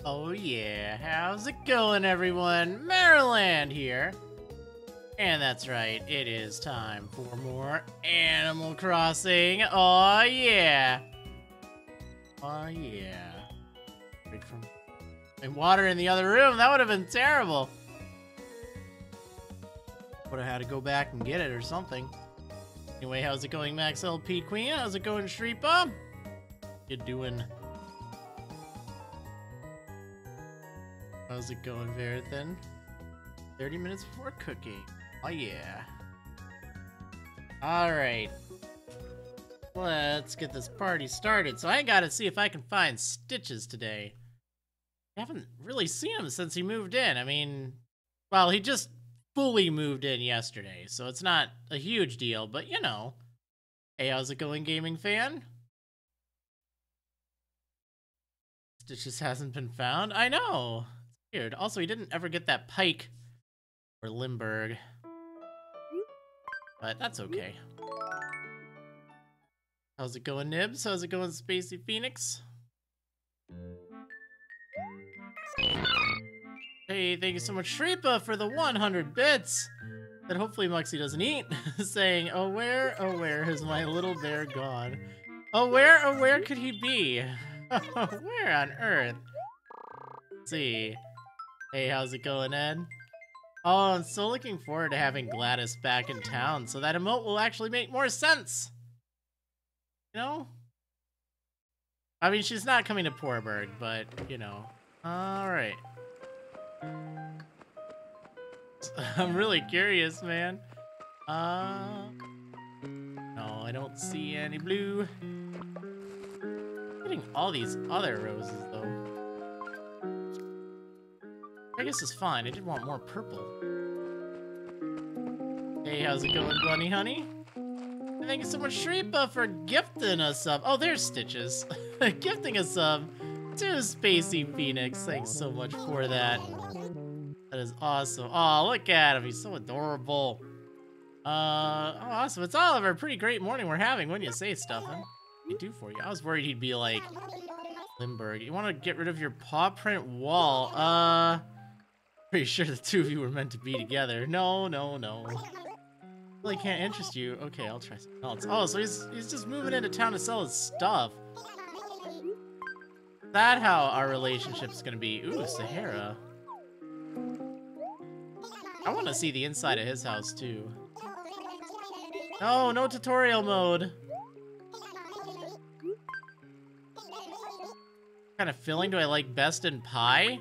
Oh yeah, how's it going everyone? Marriland here. And that's right, it is time for more Animal Crossing. Oh yeah. Oh yeah. Break from and water in the other room, that would have been terrible. Would have had to go back and get it or something. Anyway, how's it going, Max LP Queen? How's it going, Shreepa? You doing? How's it going, Verithin? 30 minutes before cooking. Oh yeah. Alright. Let's get this party started. So I gotta see if I can find Stitches today. I haven't really seen him since he moved in. I mean, well, he just fully moved in yesterday, so it's not a huge deal, but you know. Hey, how's it going, gaming fan? Stitches hasn't been found? I know. It's weird. Also, he didn't ever get that pike or Limburg. But that's okay. How's it going, Nibs? How's it going, Spacey Phoenix? Hey, thank you so much, Shreepa, for the 100 bits that hopefully Muxie doesn't eat. Saying, oh where has my little bear gone? Oh, where could he be? Where on earth? Let's see. Hey, how's it going, Ed? Oh, I'm so looking forward to having Gladys back in town, so that emote will actually make more sense. You know? I mean, she's not coming to Poorburg, but, you know. Alright. I'm really curious, man. No, I don't see any blue. I'm getting all these other roses, though. I guess it's fine. I did want more purple. Hey, how's it going, Bunny Honey? And thank you so much, Shreepa, for gifting a sub. Oh, there's Stitches. Gifting a sub to Spacey Phoenix. Thanks so much for that. That is awesome. Oh, look at him. He's so adorable. Oh, awesome. It's all of a pretty great morning we're having, wouldn't you say, Stuffin'? What do for you? I was worried he'd be like Limburg. You want to get rid of your paw print wall? Pretty sure the two of you were meant to be together. No. Really can't interest you. Okay, I'll try something else. Oh, so he's just moving into town to sell his stuff. Is that how our relationship's gonna be? Ooh, Sahara. I want to see the inside of his house too. No tutorial mode. What kind of filling do I like best in pie?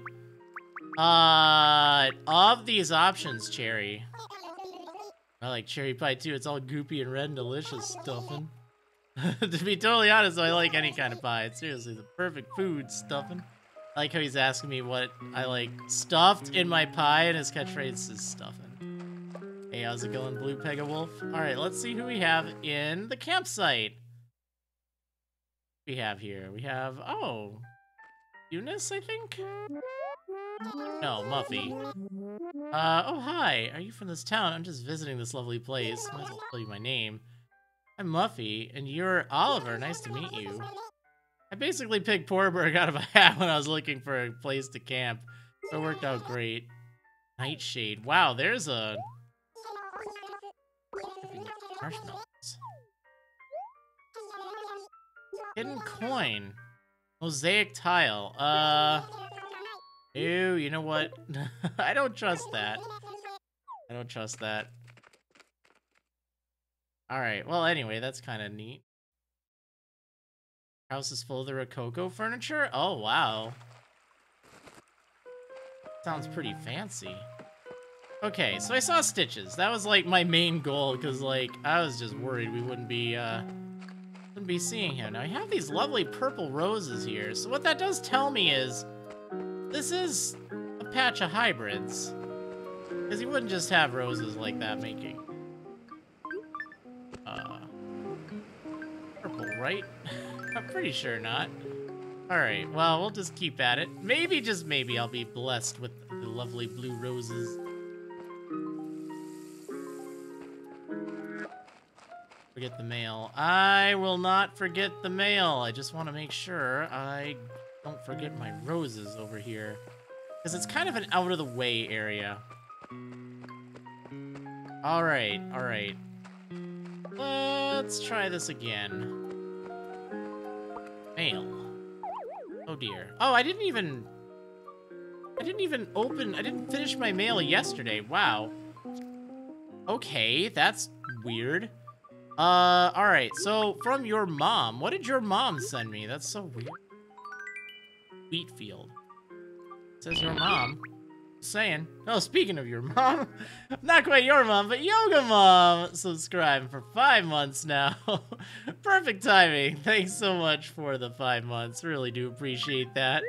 Of these options, Cherry. I like cherry pie too. It's all goopy and red and delicious, Stuffin'. To be totally honest, I like any kind of pie. It's seriously the perfect food, Stuffin'. I like how he's asking me what I like stuffed in my pie, and his catchphrase is Stuffin'. Hey, how's it going, Blue Pega Wolf? Alright, let's see who we have in the campsite. We have here. We have, oh, Eunice, I think? No, Muffy. Oh, hi. Are you from this town? I'm just visiting this lovely place. Might as well tell you my name. I'm Muffy, and you're Oliver. Nice to meet you. I basically picked Poorburg out of a hat when I was looking for a place to camp. So it worked out great. Nightshade. Wow, there's a... marshmallows. Hidden coin. Mosaic tile. Ew, you know what? I don't trust that. I don't trust that. Alright, well anyway, that's kind of neat. House is full of the Rococo furniture? Oh, wow. Sounds pretty fancy. Okay, so I saw Stitches. That was like my main goal, because like, I was just worried we wouldn't be seeing him. Now, I have these lovely purple roses here, so what that does tell me is this is a patch of hybrids. Because he wouldn't just have roses like that making. Purple, right? I'm pretty sure not. Alright, well, we'll just keep at it. Maybe, just maybe, I'll be blessed with the lovely blue roses. forget the mail. I will not forget the mail. I just want to make sure I don't forget my roses over here. Because it's kind of an out-of-the-way area. Alright, alright. Let's try this again. Mail. Oh dear. Oh, I didn't even finish my mail yesterday. Wow. Okay, that's weird. Alright, so from your mom. What did your mom send me? That's so weird. Wheat field. It says your mom. Saying. Oh, speaking of your mom, not quite your mom, but Yoga Mom subscribed for 5 months now. Perfect timing. Thanks so much for the 5 months. Really do appreciate that.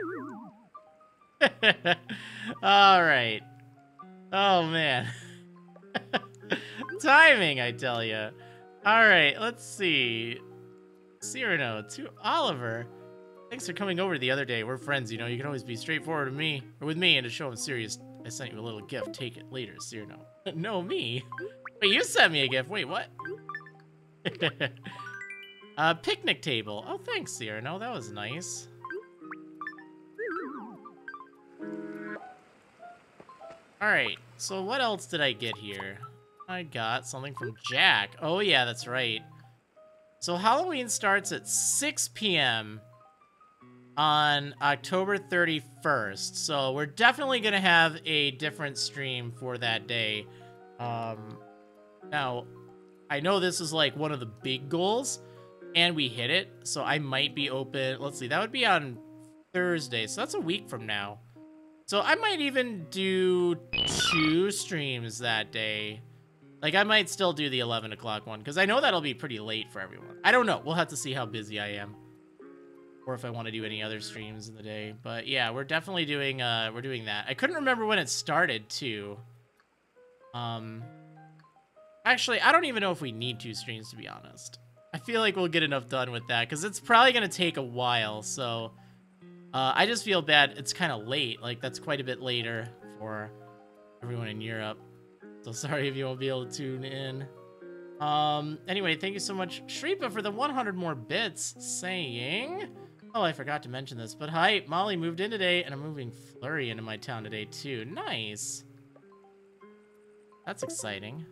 All right. Oh, man. Timing, I tell you. All right, let's see. Cyrano to Oliver. Thanks for coming over the other day. We're friends, you know. You can always be straightforward with me, and to show I'm serious, I sent you a little gift. Take it later, Cyrano. No, me? Wait, you sent me a gift. Wait, what? Picnic table. Oh, thanks, Cyrano. That was nice. Alright, so what else did I get here? I got something from Jack. Oh, yeah, that's right. So Halloween starts at 6 p.m. on October 31st. So we're definitely going to have a different stream for that day. Now, I know this is like one of the big goals, and we hit it. So I might be open. Let's see, that would be on Thursday. So that's a week from now. So I might even do 2 streams that day. Like, I might still do the 11 o'clock one, because I know that'll be pretty late for everyone. I don't know. We'll have to see how busy I am. Or if I want to do any other streams in the day. But yeah, we're definitely doing, we're doing that. I couldn't remember when it started, too. Actually, I don't even know if we need 2 streams, to be honest. I feel like we'll get enough done with that, because it's probably going to take a while, so... I just feel bad. It's kind of late. Like, that's quite a bit later for everyone in Europe. So sorry if you won't be able to tune in. Anyway, thank you so much, Shripa, for the 100 more bits, saying... Oh, I forgot to mention this, but hi, Molly moved in today, and I'm moving Flurry into my town today, too. Nice. That's exciting.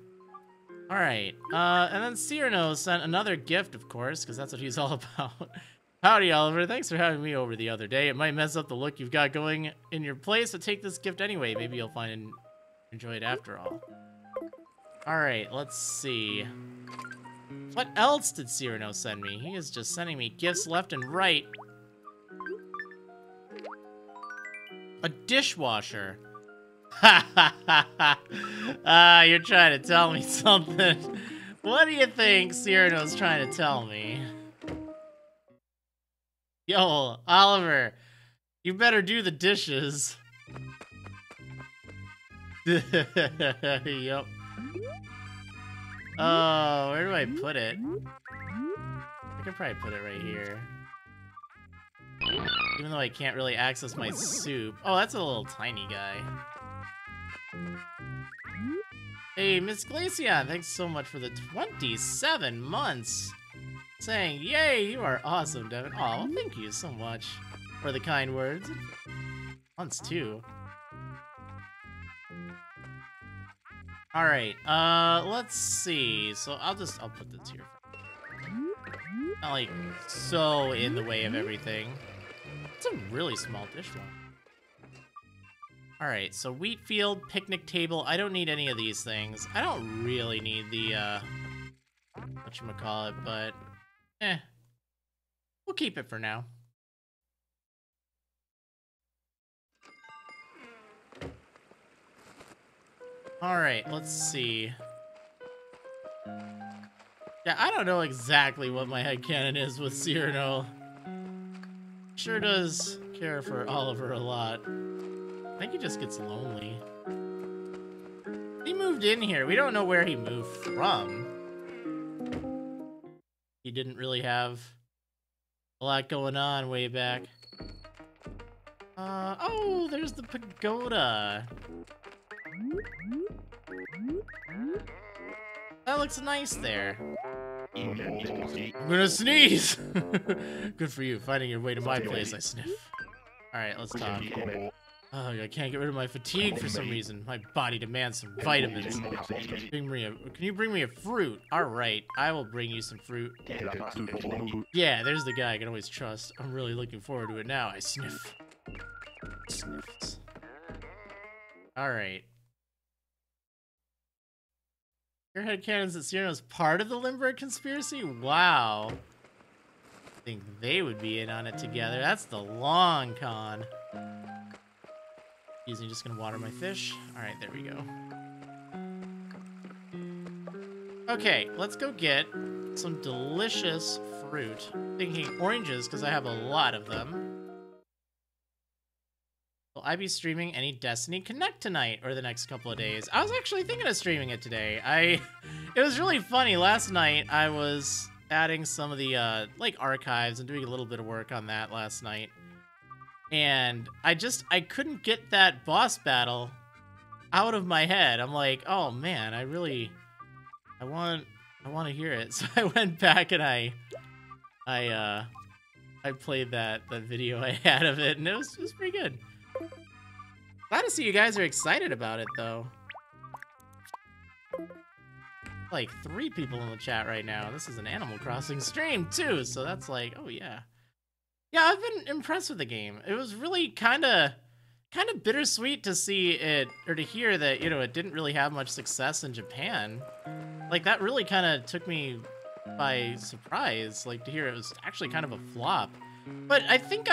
All right. And then Cyrano sent another gift, of course, because that's what he's all about. Howdy, Oliver. Thanks for having me over the other day. It might mess up the look you've got going in your place, but take this gift anyway. Maybe you'll find and enjoy it after all. All right, let's see. What else did Cyrano send me? He is just sending me gifts left and right. A dishwasher. Ha ha ha ha. You're trying to tell me something. What do you think Cyrano's trying to tell me? Yo, Oliver, you better do the dishes. Yup. Oh, where do I put it? I could probably put it right here. Even though I can't really access my soup. Oh, that's a little tiny guy. Hey, Miss Glacian, thanks so much for the 27 months. Saying, yay, you are awesome, Devin. Oh, well, thank you so much for the kind words. Months, too. Alright, let's see. So I'll put this here. Not, like, so in the way of everything. It's a really small dishwasher. Alright, so wheat field, picnic table. I don't need any of these things. I don't really need the, whatchamacallit, but... we'll keep it for now. Alright, let's see. Yeah, I don't know exactly what my headcanon is with Cyrano. Sure does care for Oliver a lot. I think he just gets lonely. He moved in here. We don't know where he moved from. He didn't really have a lot going on way back. Oh, there's the pagoda. That looks nice there. I'm gonna sneeze! Good for you, finding your way to my place, I sniff. Alright, let's talk. Oh, I can't get rid of my fatigue for some reason. My body demands some vitamins. Can you bring me a fruit? Alright, I will bring you some fruit. Yeah, there's the guy I can always trust. I'm really looking forward to it now. I sniff. Sniffs. Alright. Your headcanons that Cyrano is part of the Limburg conspiracy? Wow. I think they would be in on it together. That's the long con. Excuse me, just gonna water my fish. Alright, there we go. Okay, let's go get some delicious fruit. Thinking oranges, because I have a lot of them. Will I be streaming any Destiny Connect tonight or the next couple of days? I was actually thinking of streaming it today. It was really funny. Last night, I was adding some of the, like, archives and doing a little bit of work on that last night. And I couldn't get that boss battle out of my head. I'm like, oh man, I want to hear it. So I went back and I played that video I had of it, and it was pretty good. Glad to see you guys are excited about it, though. Like 3 people in the chat right now. This is an Animal Crossing stream too, so that's like, oh yeah. Yeah, I've been impressed with the game. It was really kind of bittersweet to see it, or to hear that, you know, it didn't really have much success in Japan. Like, that really kind of took me by surprise, like, to hear it was actually kind of a flop. But I think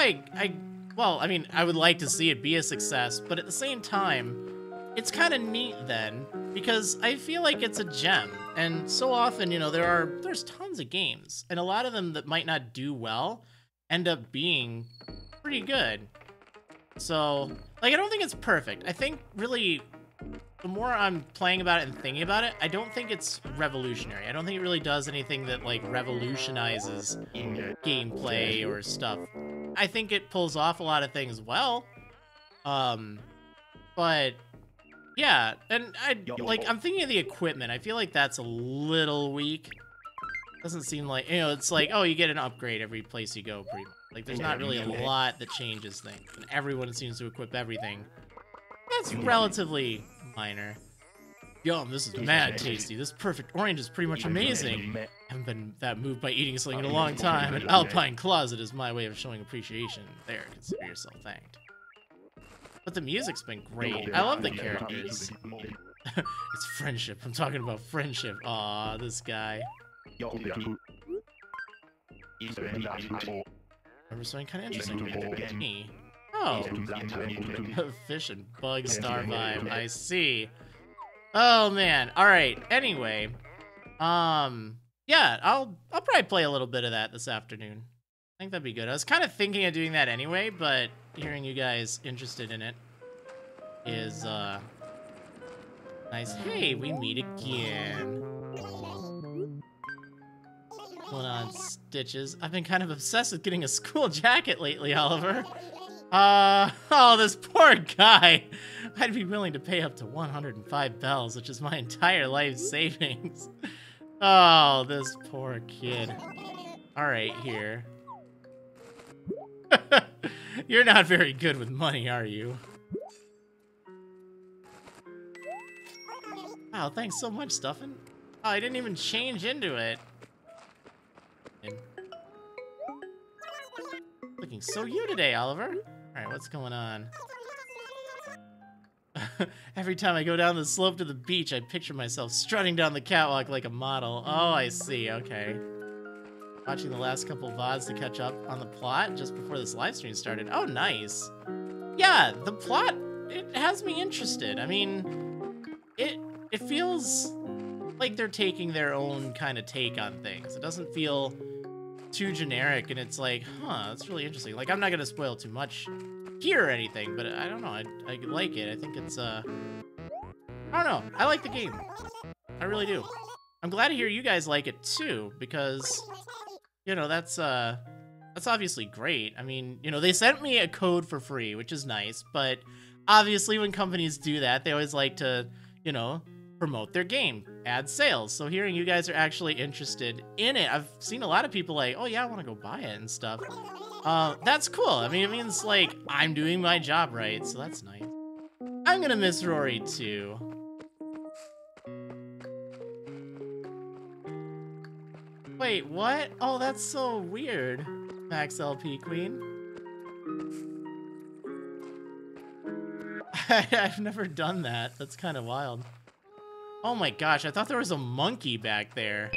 well, I mean, I would like to see it be a success, but at the same time, it's kind of neat then, because I feel like it's a gem. And so often, you know, there's tons of games, and a lot of them that might not do well end up being pretty good. So, like, I don't think it's perfect. I think, really, the more I'm playing about it and thinking about it, I don't think it's revolutionary. I don't think it really does anything that, like, revolutionizes gameplay or stuff. I think it pulls off a lot of things well. But, yeah, and I'm thinking of the equipment. I feel like that's a little weak. Doesn't seem like, you know, it's like, oh, you get an upgrade every place you go, pretty much. Like, there's not really a lot that changes things. And everyone seems to equip everything. That's relatively minor. Yum, this is mad tasty. This perfect orange is pretty much amazing. I haven't been that moved by eating something in a long time. An Alpine Closet is my way of showing appreciation. There, consider yourself thanked. But the music's been great. I love the characters. It's friendship. I'm talking about friendship. Aw, this guy. Remember something kind of interesting to me. Oh, fish and bug star vibe. I see. Oh man. All right. Anyway, yeah, I'll probably play a little bit of that this afternoon. I think that'd be good. I was kind of thinking of doing that anyway, but hearing you guys interested in it is nice. Hey, we meet again. What's going on, Stitches? I've been kind of obsessed with getting a school jacket lately, Oliver. Oh, this poor guy. I'd be willing to pay up to 105 bells, which is my entire life savings. Oh, this poor kid. Alright, here. You're not very good with money, are you? Wow, thanks so much, Stuffin'. Oh, I didn't even change into it. Looking so you today, Oliver. Alright, what's going on? Every time I go down the slope to the beach, I picture myself strutting down the catwalk like a model. Oh, I see, okay. Watching the last couple VODs to catch up on the plot just before this live stream started. Oh, nice. Yeah, the plot, it has me interested. I mean, it feels like they're taking their own kind of take on things. It doesn't feel too generic, and it's like, huh, that's really interesting. Like, I'm not gonna spoil too much here or anything, but I don't know, I like it. I think it's, I don't know, I like the game. I really do. I'm glad to hear you guys like it too, because, you know, that's obviously great. I mean, you know, they sent me a code for free, which is nice, but obviously when companies do that, they always like to, you know, promote their game, add sales. So hearing you guys are actually interested in it, I've seen a lot of people like, oh yeah, I want to go buy it and stuff. That's cool. I mean, it means like I'm doing my job right, so that's nice. I'm gonna miss Rory too. Wait, what? Oh, that's so weird. Max LP Queen. I've never done that. That's kind of wild. Oh my gosh, I thought there was a monkey back there.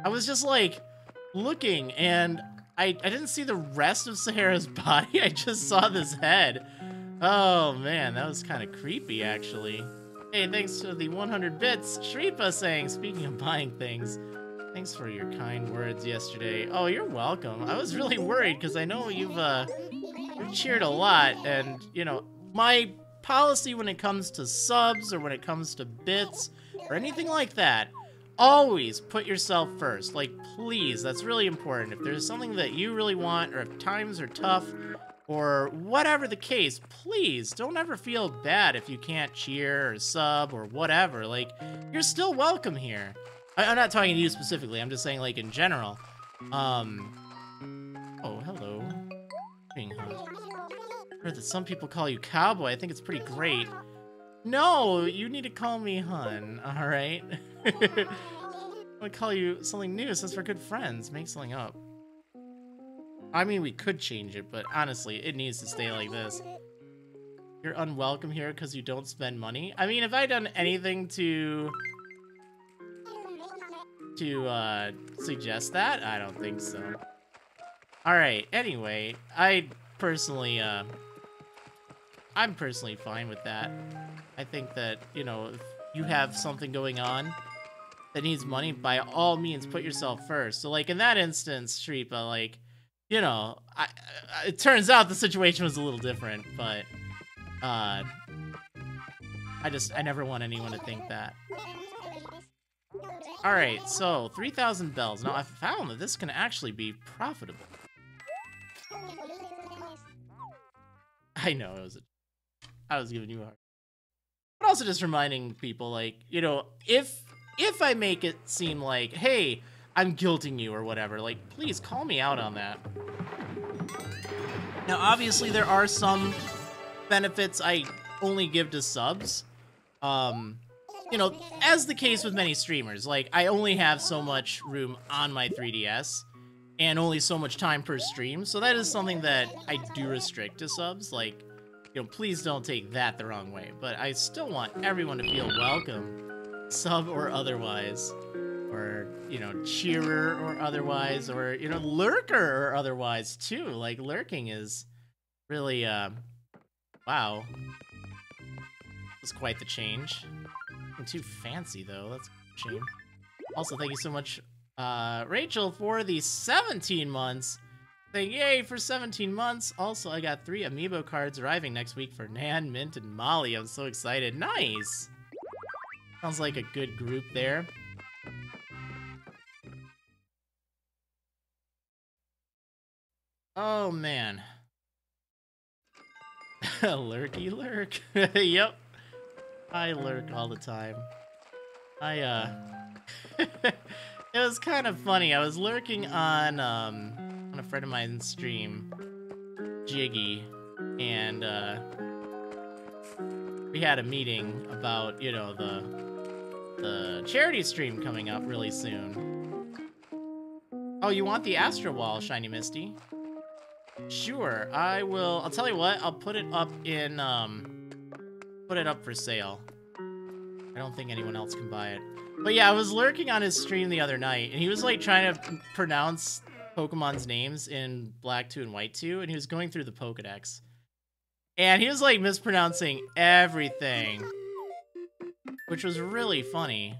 I was just like looking and I didn't see the rest of Sahara's body. I just saw this head. Oh man, that was kind of creepy actually. Hey, thanks for the 100 bits. Shripa saying, speaking of buying things, thanks for your kind words yesterday. Oh, you're welcome. I was really worried because I know you've cheered a lot, and you know, my policy when it comes to subs or when it comes to bits or anything like that, always put yourself first. Like, please, that's really important. If there's something that you really want, or if times are tough, or whatever the case, please don't ever feel bad if you can't cheer or sub or whatever. Like, you're still welcome here. I'm not talking to you specifically, I'm just saying like in general. Oh, hello. I heard that some people call you Cowboy. I think it's pretty great. No, you need to call me Hun, alright? I'm gonna call you something new since we're good friends. Make something up. I mean, we could change it, but honestly, it needs to stay like this. You're unwelcome here because you don't spend money? I mean, have I done anything to suggest that? I don't think so. Alright, anyway, I'm personally fine with that. I think that, you know, if you have something going on that needs money, by all means, put yourself first. So, like, in that instance, Shripa, like, you know, it turns out the situation was a little different, but, I never want anyone to think that. Alright, so, 3,000 bells. Now, I found that this can actually be profitable. I know, I was giving you a hard. But also just reminding people, like, you know, if I make it seem like, hey, I'm guilting you or whatever, like, please call me out on that. Now, obviously, there are some benefits I only give to subs. You know, as the case with many streamers, like, I only have so much room on my 3DS and only so much time per stream, so that is something that I do restrict to subs. Like, you know, please don't take that the wrong way, but I still want everyone to feel welcome, sub or otherwise, or, you know, cheerer or otherwise, or, you know, lurker or otherwise, too. Like, lurking is really, wow. It's quite the change. I'm too fancy, though. That's a shame. Also, thank you so much, Rachel, for the 17 months. Saying, yay, for 17 months. Also, I got 3 amiibo cards arriving next week for Nan, Mint, and Molly. I'm so excited. Nice! Sounds like a good group there. Oh, man. Lurky lurk. Yep. I lurk all the time. It was kind of funny. I was lurking on a friend of mine's stream, Jiggy, and we had a meeting about, you know, the charity stream coming up really soon. Oh, you want the Astro Wall, Shiny Misty? Sure, I will. I'll tell you what, I'll put it up in, put it up for sale. I don't think anyone else can buy it. But yeah, I was lurking on his stream the other night, and he was, like, trying to pronounce Pokemon's names in Black 2 and White 2, and he was going through the Pokedex. And he was, like, mispronouncing everything, which was really funny.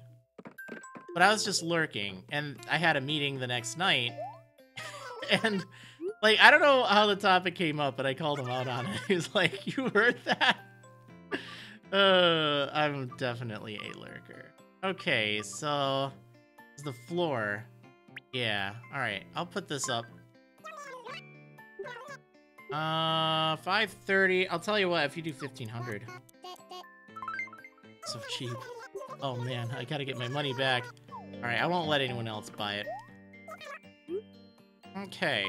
But I was just lurking, and I had a meeting the next night, and, like, I don't know how the topic came up, but I called him out on it. He was like, you heard that? I'm definitely a lurker. Okay, so the floor. Yeah, alright, I'll put this up. 530. I'll tell you what, if you do 1,500. So cheap. Oh man, I gotta get my money back. Alright, I won't let anyone else buy it. Okay.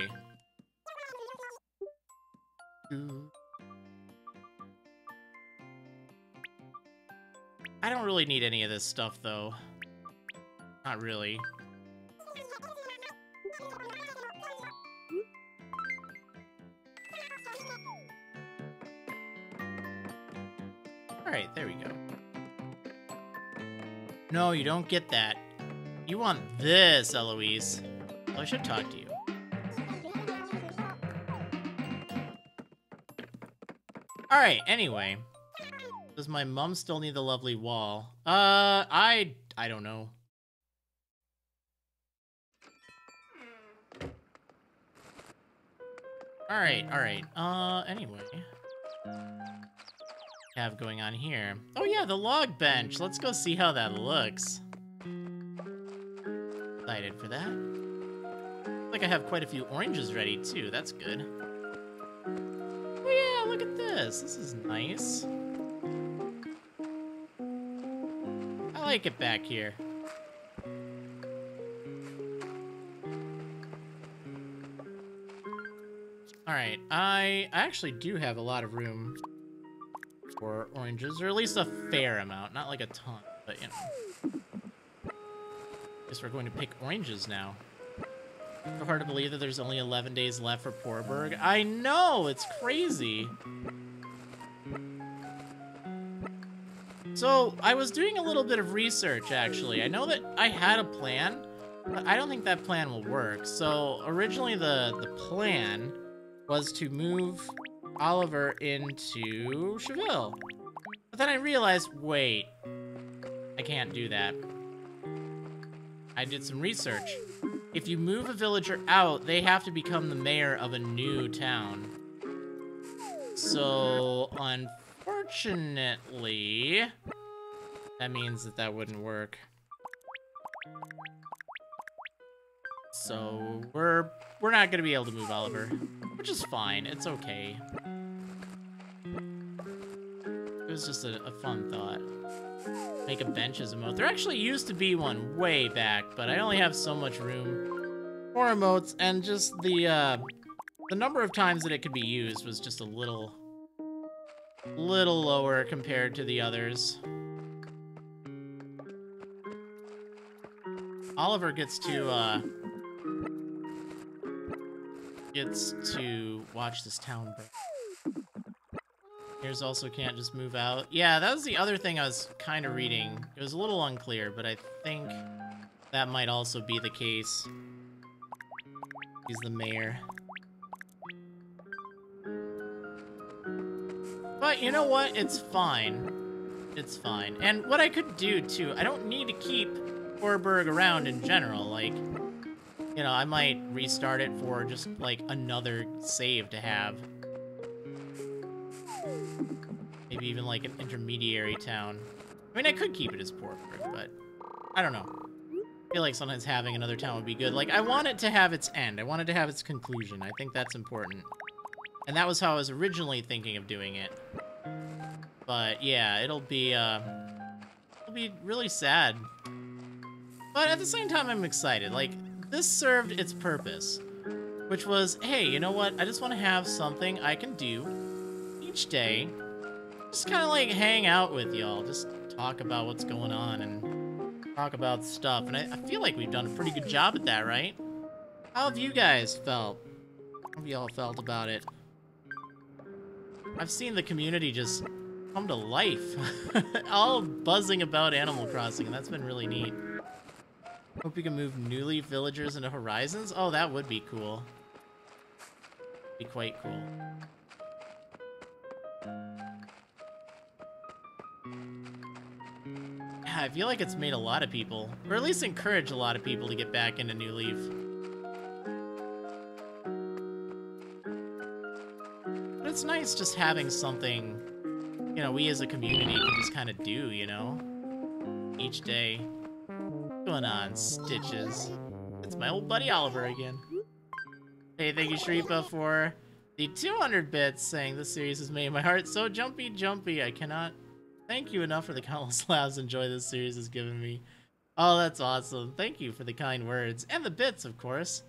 I don't really need any of this stuff, though. Not really. Alright, there we go. No, you don't get that. You want this, Eloise. Oh, I should talk to you. Alright, anyway. Does my mom still need the lovely wall? I don't know. Alright. Anyway. Have going on here? Oh yeah, the log bench. Let's go see how that looks. Excited for that. Looks like I have quite a few oranges ready too. That's good. Oh yeah, look at this. This is nice. I like it back here. Alright, I actually do have a lot of room for oranges, or at least a fair amount. Not like a ton, but you know. Guess we're going to pick oranges now. So hard to believe that there's only 11 days left for Poorburg. I know, it's crazy. So, I was doing a little bit of research, actually. I know that I had a plan, but I don't think that plan will work. So, originally the plan was to move Oliver into Cheville. But then I realized, wait, I can't do that. I did some research. If you move a villager out, they have to become the mayor of a new town. So, unfortunately, that means that that wouldn't work. So, we're not gonna be able to move Oliver, which is fine. It's okay. It was just a fun thought. Make a bench as a emote. There actually used to be one way back, but I only have so much room for emotes, and just the number of times that it could be used was just a little lower compared to the others. Oliver gets to watch this town burn. Here's also can't just move out. Yeah, that was the other thing I was kind of reading. It was a little unclear, but I think that might also be the case. He's the mayor. But you know what? It's fine. It's fine. And what I could do, too, I don't need to keep Poorburg around in general. Like, you know, I might restart it for just, like, another save to have. Maybe even, like, an intermediary town. I mean, I could keep it as Poorburg, but I don't know. I feel like sometimes having another town would be good. Like, I want it to have its end. I want it to have its conclusion. I think that's important. And that was how I was originally thinking of doing it. But, yeah, it'll be really sad. But at the same time, I'm excited. Like, this served its purpose, which was, hey, you know what? I just want to have something I can do each day. Just kind of, like, hang out with y'all. Just talk about what's going on and talk about stuff. And I feel like we've done a pretty good job at that, right? How have you guys felt? How have y'all felt about it? I've seen the community just come to life. All buzzing about Animal Crossing, and that's been really neat. Hope you can move New Leaf villagers into Horizons. Oh, that would be cool. Be quite cool. Yeah, I feel like it's made a lot of people, or at least encouraged a lot of people to get back into New Leaf. But it's nice just having something, you know, we as a community can just kind of do, you know? Each day. What's going on, Stitches? It's my old buddy Oliver again. Hey, thank you, Shripa, for the 200 bits, saying this series has made my heart so jumpy. I cannot Thank you enough for the countless laughs and joy this series has given me. Oh, that's awesome. Thank you for the kind words. And the bits, of course.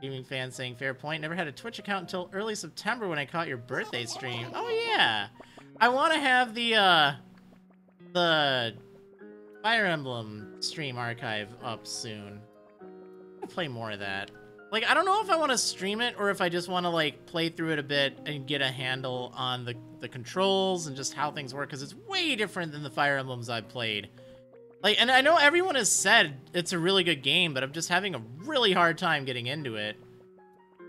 Gaming fan saying, fair point. Never had a Twitch account until early September when I caught your birthday stream. Oh, yeah. I want to have the Fire Emblem stream archive up soon. I'll play more of that. Like, I don't know if I want to stream it or if I just want to, like, play through it a bit and get a handle on the controls and just how things work, because it's way different than the Fire Emblems I've played. Like, and I know everyone has said it's a really good game, but I'm just having a really hard time getting into it.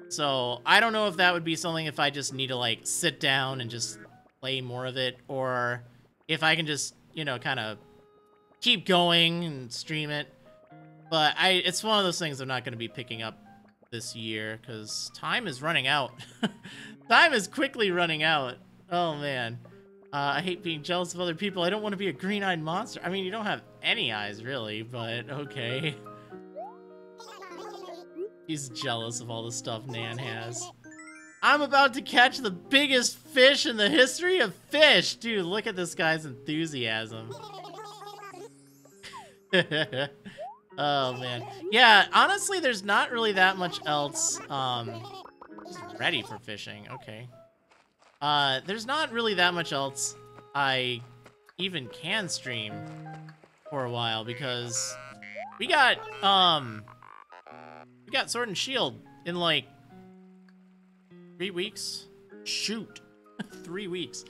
So, I don't know if that would be something if I just need to, like, sit down and just play more of it, or if I can just, you know, kind of keep going and stream it. But it's one of those things I'm not going to be picking up this year, because time is running out. Time is quickly running out. Oh, man. I hate being jealous of other people. I don't want to be a green-eyed monster. I mean, you don't have any eyes, really, but okay. He's jealous of all the stuff Nan has. I'm about to catch the biggest fish in the history of fish! Dude, look at this guy's enthusiasm. Oh, man. Yeah, honestly, there's not really that much else, ready for fishing, okay. There's not really that much else I even can stream for a while, because we got Sword and Shield in, like, 3 weeks? Shoot. 3 weeks.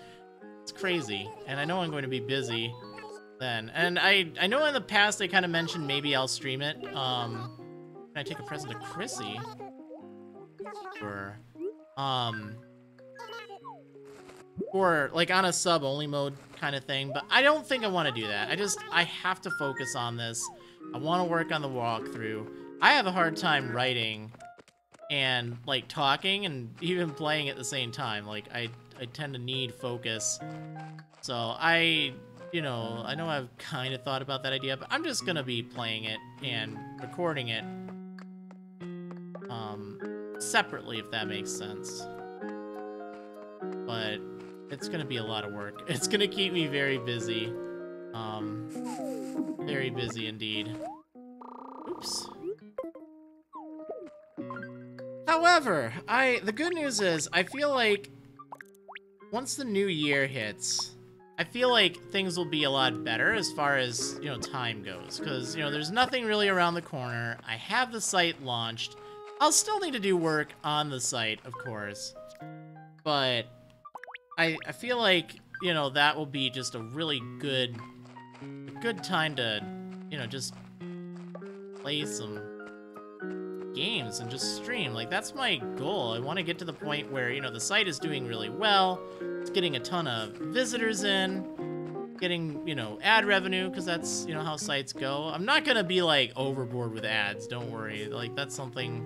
It's crazy, and I know I'm going to be busy then. And I know in the past they kind of mentioned maybe I'll stream it. Can I take a present to Chrissy? Or like on a sub-only mode kind of thing, but I don't think I want to do that. I have to focus on this. I want to work on the walkthrough. I have a hard time writing and like talking and even playing at the same time. Like I tend to need focus. So you know, I know I've kind of thought about that idea, but I'm just gonna be playing it and recording it separately, if that makes sense. But it's gonna be a lot of work. It's gonna keep me very busy. Very busy indeed. Oops. However, the good news is, I feel like once the new year hits, I feel like things will be a lot better as far as, you know, time goes. Because, you know, there's nothing really around the corner. I have the site launched. I'll still need to do work on the site, of course. But I feel like, you know, that will be just a really good time to, you know, just play some games and just stream. Like, that's my goal. I want to get to the point where, you know, the site is doing really well. It's getting a ton of visitors in, getting, you know, ad revenue, because that's, you know, how sites go. I'm not gonna be, like, overboard with ads, don't worry. Like, that's something,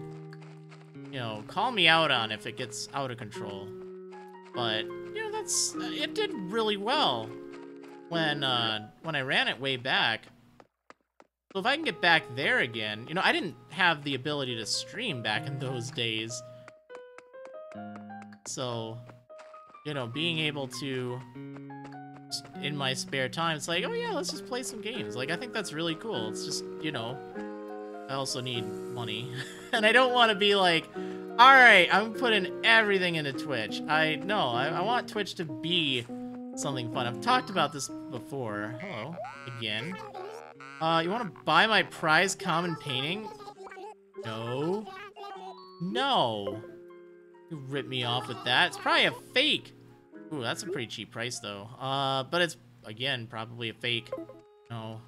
you know, call me out on if it gets out of control. But, you know, it did really well when I ran it way back. So if I can get back there again, you know, I didn't have the ability to stream back in those days. So, you know, being able to, in my spare time, it's like, oh yeah, let's just play some games. Like, I think that's really cool. It's just, you know, I also need money. And I don't want to be like, all right, I'm putting everything into Twitch. I want Twitch to be something fun. I've talked about this before. Hello, again. You want to buy my prize common painting? No. No. You rip me off with that. It's probably a fake. Ooh, that's a pretty cheap price, though. But it's, again, probably a fake. No.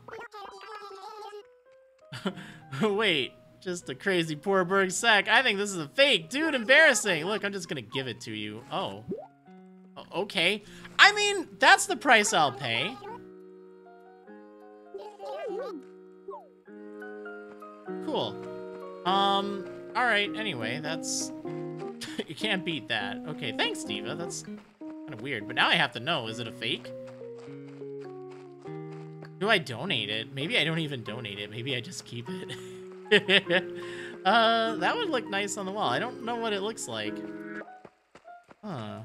Wait. Just a crazy Poorburg sack. I think this is a fake. Dude, embarrassing. Look, I'm just gonna give it to you. Oh. Okay. I mean, that's the price I'll pay. Cool. Alright, anyway, that's... You can't beat that. Okay, thanks, Diva. That's kind of weird. But now I have to know, is it a fake? Do I donate it? Maybe I don't even donate it. Maybe I just keep it. That would look nice on the wall. I don't know what it looks like. Huh.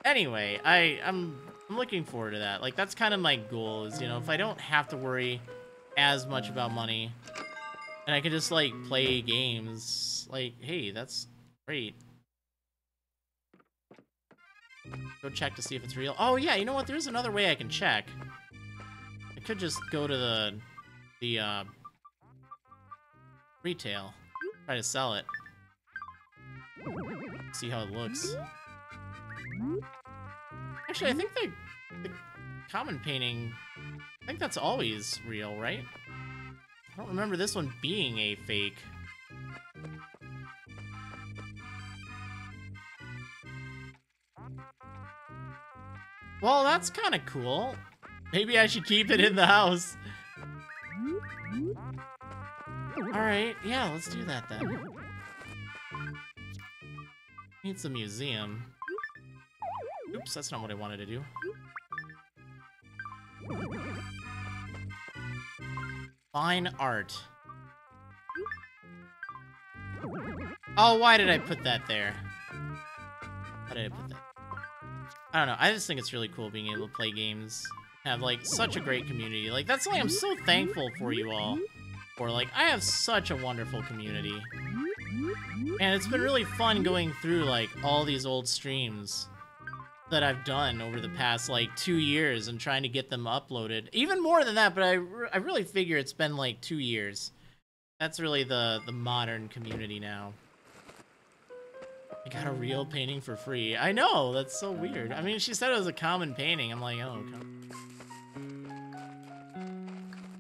Anyway, I'm I'm looking forward to that. Like, that's kind of my goal is, you know, if I don't have to worry as much about money and I can just, like, play games, like, hey, that's great. Go check to see if it's real. Oh, yeah, you know what? There's another way I can check. I could just go to the retail. Try to sell it. See how it looks. Actually, I think the common painting, I think that's always real, right? I don't remember this one being a fake. Well, that's kind of cool. Maybe I should keep it in the house. Alright, yeah, let's do that then. Needs a museum. Oops, that's not what I wanted to do. Fine art. Oh, why did I put that there? Why did I put that? I don't know. I just think it's really cool being able to play games. Have, like, such a great community. Like, that's why I'm so thankful for you all. For, like, I have such a wonderful community. And it's been really fun going through, like, all these old streams that I've done over the past, like, 2 years and trying to get them uploaded. Even more than that, but I really figure it's been, like, 2 years. That's really the modern community now. I got a real painting for free. I know, that's so weird. I mean, she said it was a common painting. I'm like, oh, okay.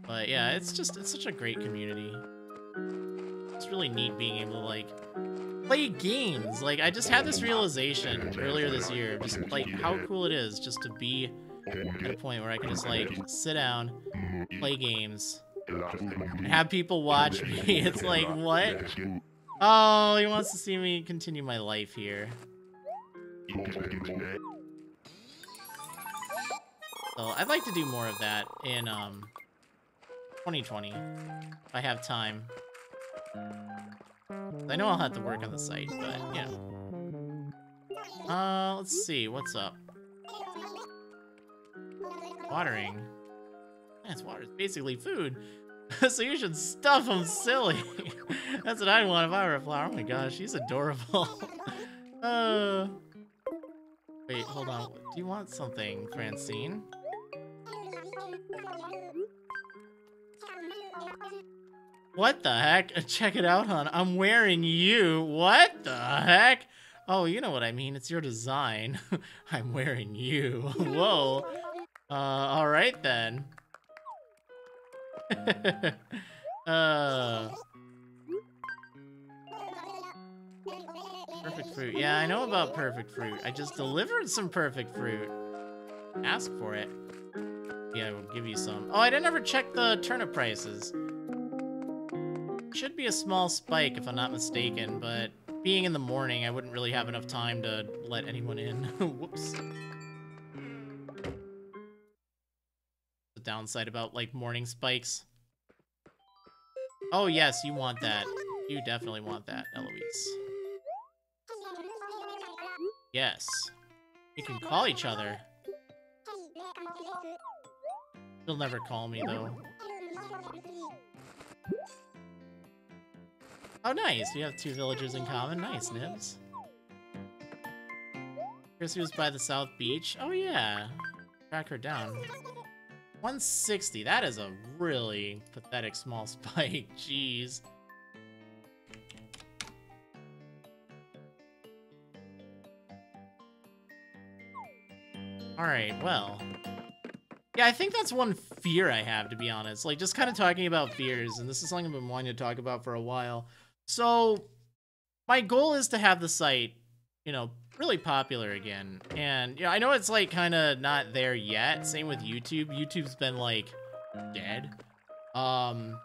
But yeah, it's such a great community. It's really neat being able to, like, play games. Like, I just had this realization earlier this year, just, like, how cool it is just to be at a point where I can just, like, sit down, play games, and have people watch me. It's like, what? Oh, he wants to see me continue my life here. So, I'd like to do more of that in, 2020, if I have time. I know I'll have to work on the site, but, yeah. Let's see, what's up? Watering. Yeah, it's water. It's basically food. So you should stuff them silly. That's what I'd want if I were a flower. Oh my gosh, he's adorable. Wait, hold on. Do you want something, Francine? What the heck? Check it out, hon. I'm wearing you. What the heck? Oh, you know what I mean. It's your design. I'm wearing you. Whoa. Alright then. Perfect fruit. Yeah, I know about perfect fruit. I just delivered some perfect fruit. Ask for it. Yeah, I will give you some. Oh, I didn't ever check the turnip prices. Should be a small spike if I'm not mistaken, but being in the morning, I wouldn't really have enough time to let anyone in. Whoops. The downside about, like, morning spikes. Oh, yes, you want that. You definitely want that, Eloise. Yes. We can call each other. She'll never call me, though. Oh, nice. We have 2 villagers in common. Nice, Nibs. Chrissy was by the South Beach. Oh, yeah. Track her down. 160. That is a really pathetic small spike. Jeez. Alright, well. Yeah, I think that's one fear I have, to be honest. Like, just kind of talking about fears, and this is something I've been wanting to talk about for a while. So, my goal is to have the site, you know, really popular again. And, yeah, I know it's, like, kind of not there yet. Same with YouTube. YouTube's been, like, dead. Oh,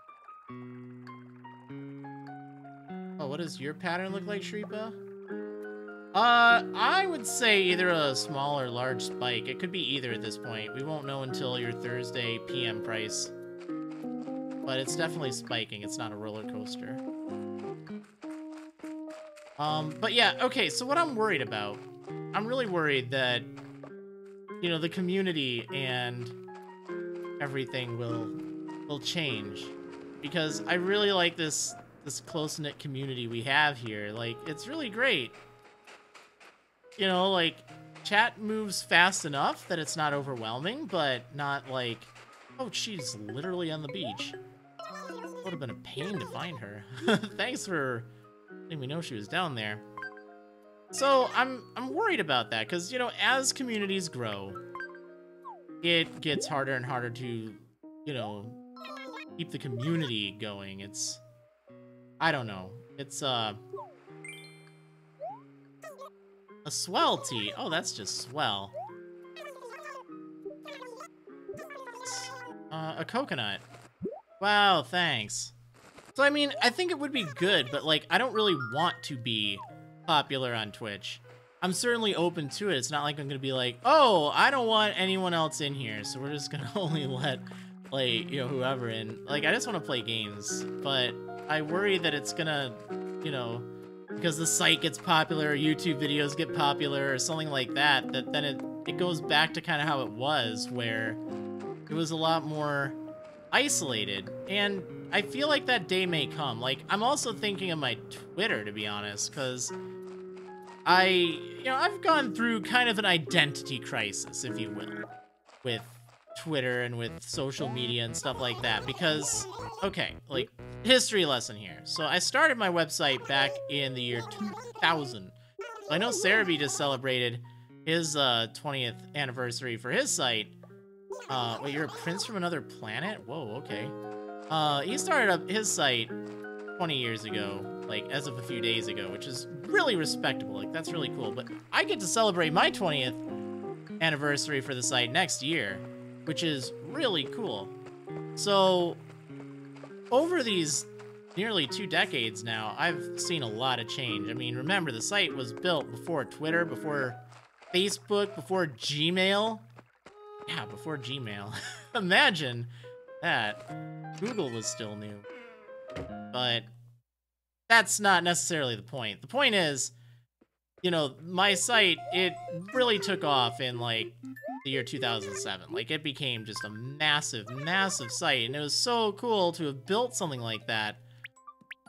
what does your pattern look like, Shripa? I would say either a small or large spike. It could be either at this point. We won't know until your Thursday PM price. But it's definitely spiking. It's not a roller coaster. But yeah, okay, so what I'm worried about, I'm really worried that you know, the community and everything will change, because I really like this close-knit community we have here. Like, it's really great. You know, like, chat moves fast enough that it's not overwhelming, but not like, oh, she's literally on the beach. It would have been a pain to find her. Thanks for letting me know she was down there. So I'm worried about that, because, you know, as communities grow, it gets harder and harder to, you know, keep the community going. It's, I don't know. It's a swell tea. Oh, that's just swell. A coconut. Wow, thanks. So, I mean, I think it would be good, but, like, I don't really want to be popular on Twitch. I'm certainly open to it. It's not like I'm gonna be like, oh, I don't want anyone else in here, so we're just gonna only let, like, you know, whoever in. Like, I just want to play games, but I worry that it's gonna, you know, because the site gets popular, or YouTube videos get popular, or something like that, that then it goes back to kind of how it was, where it was a lot more isolated. And I feel like that day may come. Like, I'm also thinking of my Twitter, to be honest, because I've gone through kind of an identity crisis, if you will, with Twitter and with social media and stuff like that, because, okay, like, history lesson here. So I started my website back in the year 2000. I know Cerebi just celebrated his 20th anniversary for his site. Wait, you're a prince from another planet? Whoa, okay. He started up his site 20 years ago, like, as of a few days ago, which is really respectable. Like, that's really cool. But I get to celebrate my 20th anniversary for the site next year, which is really cool. So, over these nearly 2 decades now, I've seen a lot of change. I mean, remember, the site was built before Twitter, before Facebook, before Gmail. Yeah, before Gmail. Imagine that. Google was still new. But that's not necessarily the point. The point is, you know, my site, it really took off in, like, the year 2007. Like, it became just a massive, massive site, and it was so cool to have built something like that.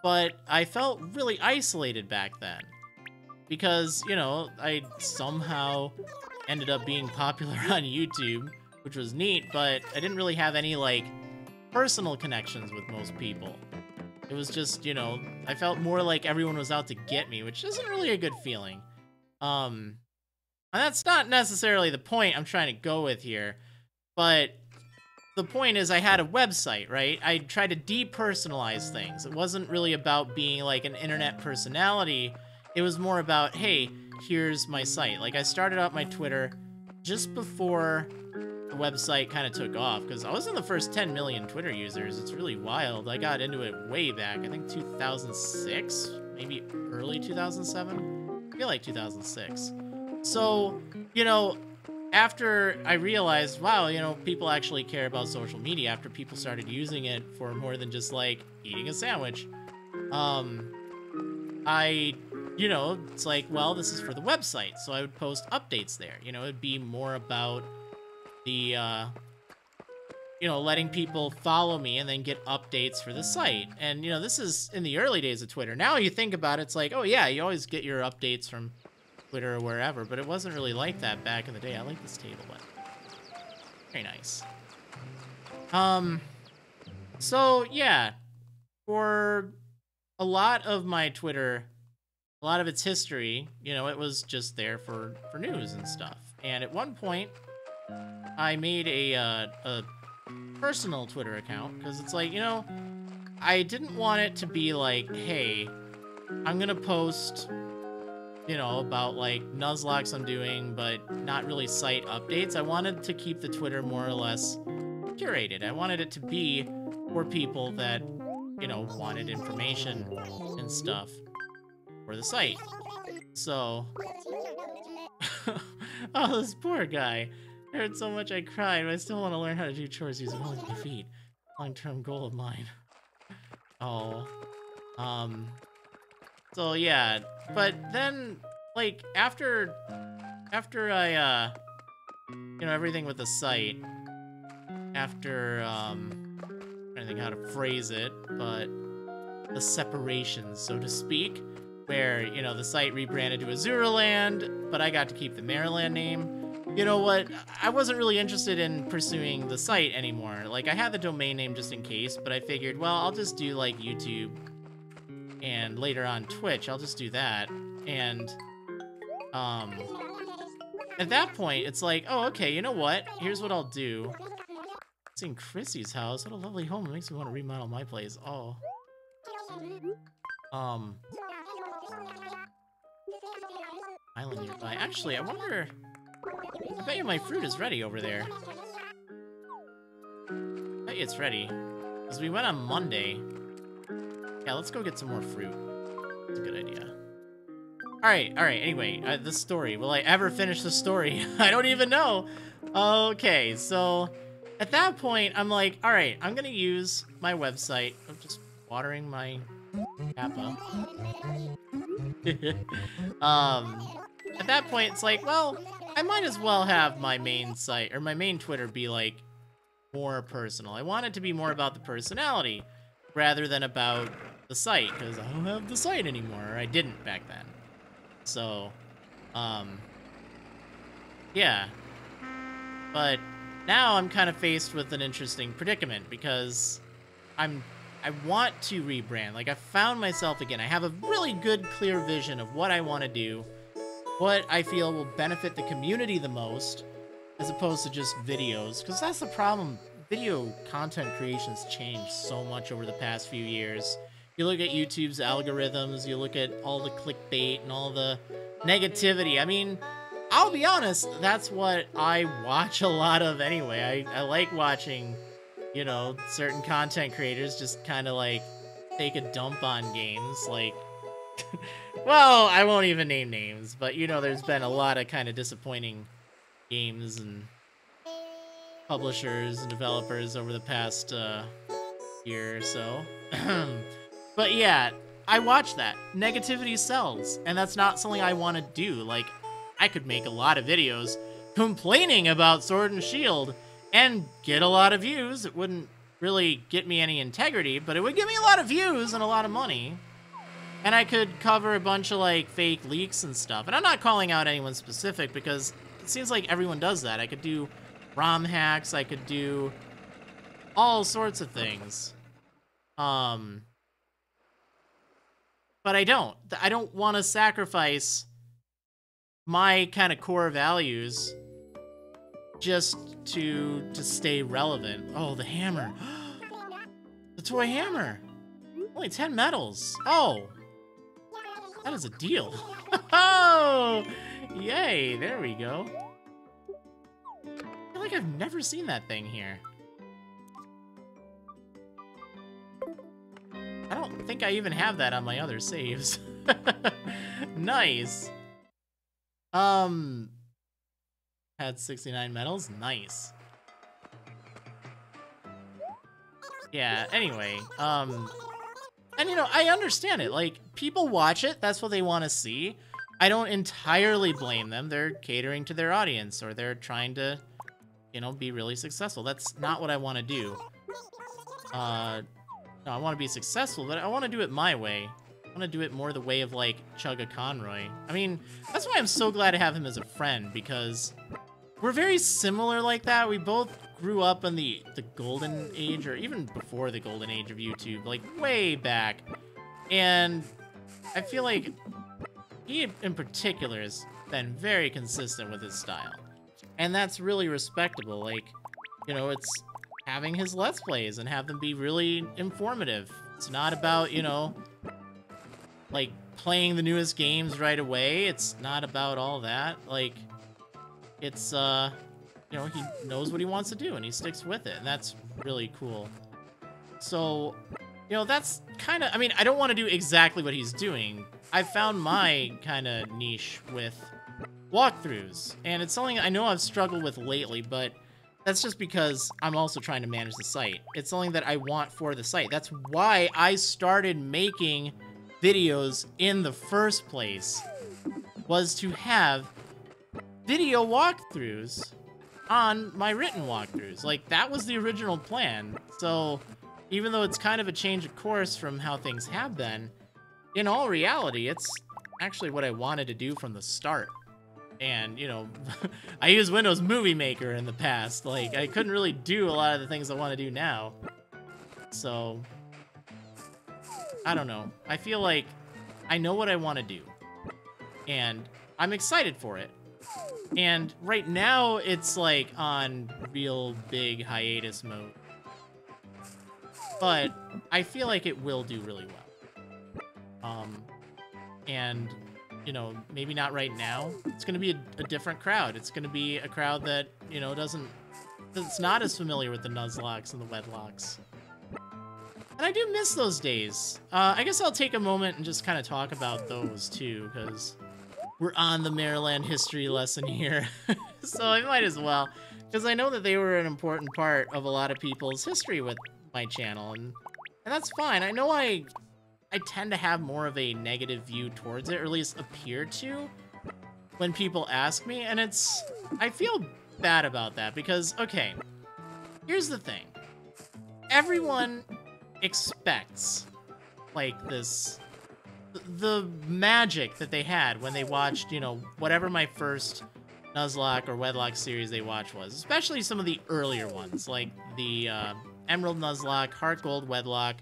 But I felt really isolated back then, because, you know, I somehow ended up being popular on YouTube, which was neat, but I didn't really have any, like, personal connections with most people. It was just, you know, I felt more like everyone was out to get me, which isn't really a good feeling. And that's not necessarily the point I'm trying to go with here, but the point is I had a website, right? I tried to depersonalize things. It wasn't really about being, like, an internet personality. It was more about, hey, here's my site. Like, I started out my Twitter just before the website kind of took off, because I was in the first 10 million Twitter users. It's really wild. I got into it way back, I think 2006, maybe early 2007. I feel like 2006. So, you know, after I realized, wow, you know, people actually care about social media, after people started using it for more than just, like, eating a sandwich, you know, it's like, well, this is for the website, so I would post updates there. You know, it'd be more about the, you know, letting people follow me and then get updates for the site. And, you know, this is in the early days of Twitter. Now you think about it, it's like, oh yeah, you always get your updates from Twitter or wherever, but it wasn't really like that back in the day. I like this table, but very nice. So yeah, for a lot of my Twitter, a lot of its history, you know, it was just there for news and stuff. And at one point, I made a personal Twitter account, because it's like, you know, I didn't want it to be like, hey, I'm gonna post, you know, about, like, Nuzlocks I'm doing, but not really site updates. I wanted to keep the Twitter more or less curated. I wanted it to be for people that, you know, wanted information and stuff for the site. So, oh, this poor guy. I heard so much I cried, but I still want to learn how to do chores using only my feet. Long-term goal of mine. Oh. So yeah, but then, like, after I you know, everything with the site after, I don't think how to phrase it, but the separation, so to speak, where, you know, the site rebranded to Azuraland, but I got to keep the Marriland name. You know what? I wasn't really interested in pursuing the site anymore. Like, I had the domain name just in case, but I figured, well, I'll just do, like, YouTube and later on Twitch. I'll just do that. And, at that point, it's like, oh, okay, you know what? Here's what I'll do. It's in Chrissy's house. What a lovely home. It makes me want to remodel my place. Oh. Island nearby. Actually, I wonder... I bet you my fruit is ready over there. I bet you it's ready. Because we went on Monday. Yeah, let's go get some more fruit. That's a good idea. Alright, anyway, the story. Will I ever finish the story? I don't even know. Okay, so at that point, I'm like, alright, I'm gonna use my website. I'm just watering my kappa. At that point, it's like, well, I might as well have my main site, or my main Twitter be, like, more personal. I want it to be more about the personality, rather than about the site, because I don't have the site anymore, or I didn't back then. So, yeah. But now I'm kind of faced with an interesting predicament, because I want to rebrand. Like, I found myself again. I have a really good, clear vision of what I want to do, what I feel will benefit the community the most, as opposed to just videos. Because that's the problem. Video content creation's changed so much over the past few years. You look at YouTube's algorithms, you look at all the clickbait and all the negativity. I mean, I'll be honest, that's what I watch a lot of anyway. I like watching, you know, certain content creators just kind of like take a dump on games. Like, well, I won't even name names, but you know, there's been a lot of kind of disappointing games and publishers and developers over the past year or so. But yeah, I watch that. Negativity sells, and that's not something I want to do. Like, I could make a lot of videos complaining about Sword and Shield and get a lot of views. It wouldn't really get me any integrity, but it would give me a lot of views and a lot of money. And I could cover a bunch of, like, fake leaks and stuff. And I'm not calling out anyone specific, because it seems like everyone does that. I could do ROM hacks, I could do all sorts of things. But I don't. I don't want to sacrifice my kind of core values just to stay relevant. Oh, the hammer. The toy hammer. Only 10 medals. Oh. That is a deal. Oh! Yay, there we go. I feel like I've never seen that thing here. I don't think I even have that on my other saves. Nice. Had 69 medals. Nice. Yeah, anyway, and you know, I understand it. Like, people watch it, that's what they want to see. I don't entirely blame them. They're catering to their audience, or they're trying to, you know, be really successful. That's not what I want to do. No, I want to be successful, but I want to do it my way. I want to do it more the way of, like, Chugga Conroy. I mean, that's why I'm so glad to have him as a friend, because we're very similar like that. We both grew up in the golden age, or even before the golden age of YouTube, like, way back. And I feel like he, in particular, has been very consistent with his style. And that's really respectable. Like, you know, it's having his Let's Plays and have them be really informative. It's not about, you know, like, playing the newest games right away. It's not about all that. Like, it's, you know, he knows what he wants to do and he sticks with it, and that's really cool. So, you know, that's kind of, I mean, I don't want to do exactly what he's doing. I found my kind of niche with walkthroughs, and it's something I know I've struggled with lately, but that's just because I'm also trying to manage the site. It's something that I want for the site. That's why I started making videos in the first place, was to have video walkthroughs on my written walkthroughs. Like, that was the original plan. So, even though it's kind of a change of course from how things have been, in all reality, it's actually what I wanted to do from the start. And, you know, I used Windows Movie Maker in the past. Like, I couldn't really do a lot of the things I want to do now. So, I don't know. I feel like I know what I want to do. And I'm excited for it. And right now, it's like on real big hiatus mode. But I feel like it will do really well. And, you know, maybe not right now. It's going to be a different crowd. It's going to be a crowd that, you know, that's not as familiar with the Nuzlocks and the Wedlocks. And I do miss those days. I guess I'll take a moment and just kind of talk about those too, because we're on the Marriland history lesson here. So I might as well, because I know that they were an important part of a lot of people's history with my channel, and that's fine. I know I tend to have more of a negative view towards it, or at least appear to, when people ask me, and I feel bad about that, because, okay, here's the thing. Everyone expects, like, the magic that they had when they watched, you know, whatever my first Nuzlocke or Wedlock series they watched was, especially some of the earlier ones, like the Emerald Nuzlocke, Heart Gold Wedlock,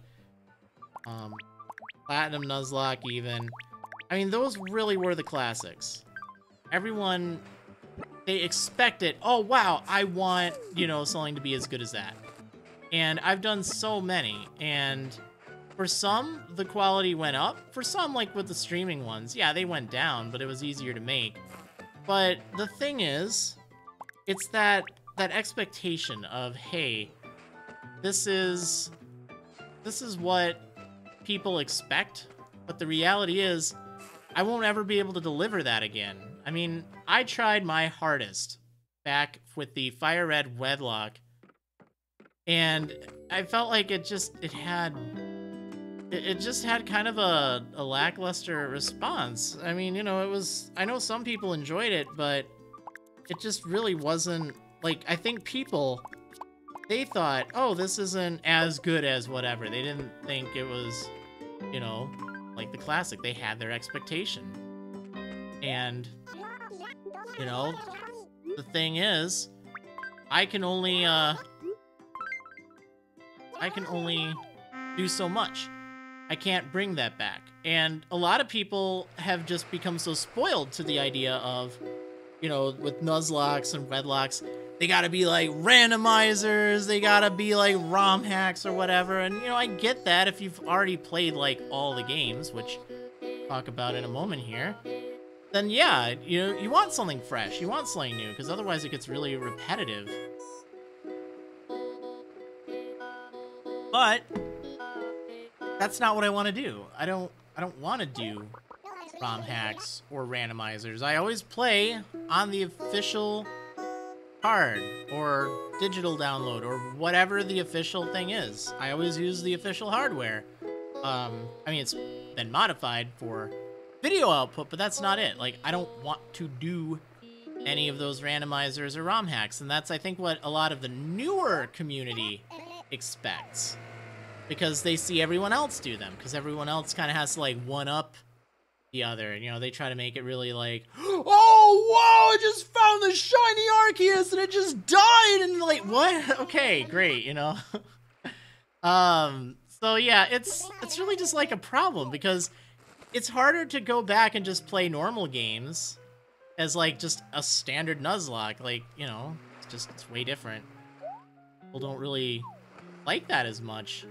Platinum Nuzlocke even. I mean, those really were the classics. Everyone, they expected, oh wow, I want, you know, something to be as good as that. And I've done so many, and for some, the quality went up. For some, like with the streaming ones, yeah, they went down, but it was easier to make. But the thing is, it's that expectation of, hey, this is what people expect, but the reality is, I won't ever be able to deliver that again. I mean, I tried my hardest back with the Fire Red Wedlock, and I felt like it just had kind of a lackluster response. I mean, you know, I know some people enjoyed it, but it just really wasn't, like, I think people, they thought, oh, this isn't as good as whatever. They didn't think it was, you know, like the classic. They had their expectation. And, you know, the thing is, I can only do so much. I can't bring that back. And a lot of people have just become so spoiled to the idea of, you know, with Nuzlocks and Wedlocks, they gotta be like randomizers, they gotta be like ROM hacks or whatever. And, you know, I get that if you've already played like all the games, which I'll talk about in a moment here, then yeah, you want something fresh, you want something new, because otherwise it gets really repetitive. But that's not what I want to do. I don't want to do ROM hacks or randomizers. I always play on the official card or digital download or whatever the official thing is. I always use the official hardware. I mean, it's been modified for video output, but that's not it. Like, I don't want to do any of those randomizers or ROM hacks, and that's, I think, what a lot of the newer community expects, because they see everyone else do them, because everyone else kind of has to, like, one-up the other, and, you know, they try to make it really like, oh, wow, I just found the shiny Arceus, and it just died, and, like, what? Okay, great, you know? So, yeah, it's really just, like, a problem, because it's harder to go back and just play normal games as, like, just a standard Nuzlocke, like, you know, it's way different. People don't really like that as much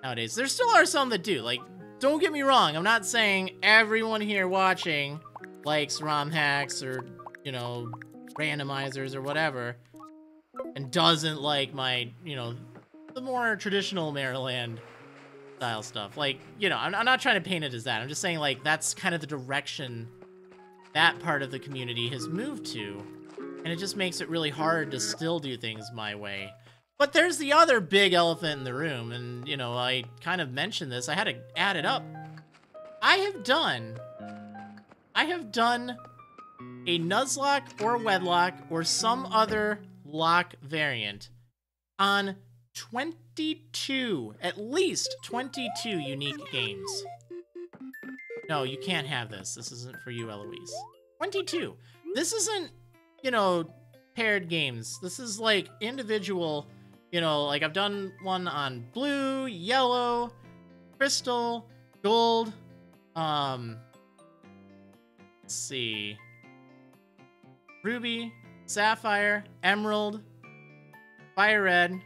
nowadays. There still are some that do. Like, don't get me wrong. I'm not saying everyone here watching likes ROM hacks or, you know, randomizers or whatever, and doesn't like my, you know, the more traditional Marriland style stuff. Like, you know, I'm not trying to paint it as that. I'm just saying, like, that's kind of the direction that part of the community has moved to, and it just makes it really hard to still do things my way. But there's the other big elephant in the room, and, you know, I kind of mentioned this. I had to add it up. I have done a Nuzlocke or Wedlock or some other lock variant on 22, at least 22 unique games. No, you can't have this. This isn't for you, Eloise. 22. This isn't, you know, paired games. This is like individual, you know, like I've done one on blue, yellow, crystal, gold, let's see, ruby, sapphire, emerald, fire red,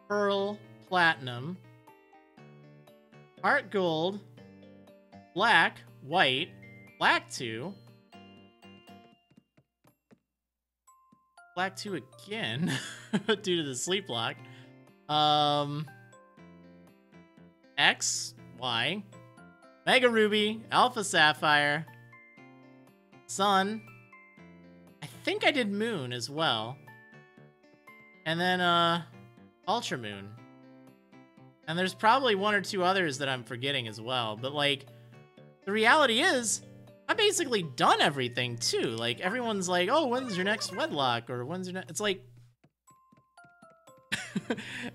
pearl, platinum, heart gold, black, white, black 2, black 2 again, due to the sleep lock, X, Y, Mega Ruby, Alpha Sapphire, Sun, I think I did Moon as well, and then, Ultra Moon. And there's probably one or two others that I'm forgetting as well, but, like, the reality is, I've basically done everything, too. Like, everyone's like, oh, when's your next wedlock, or when's your next... It's like...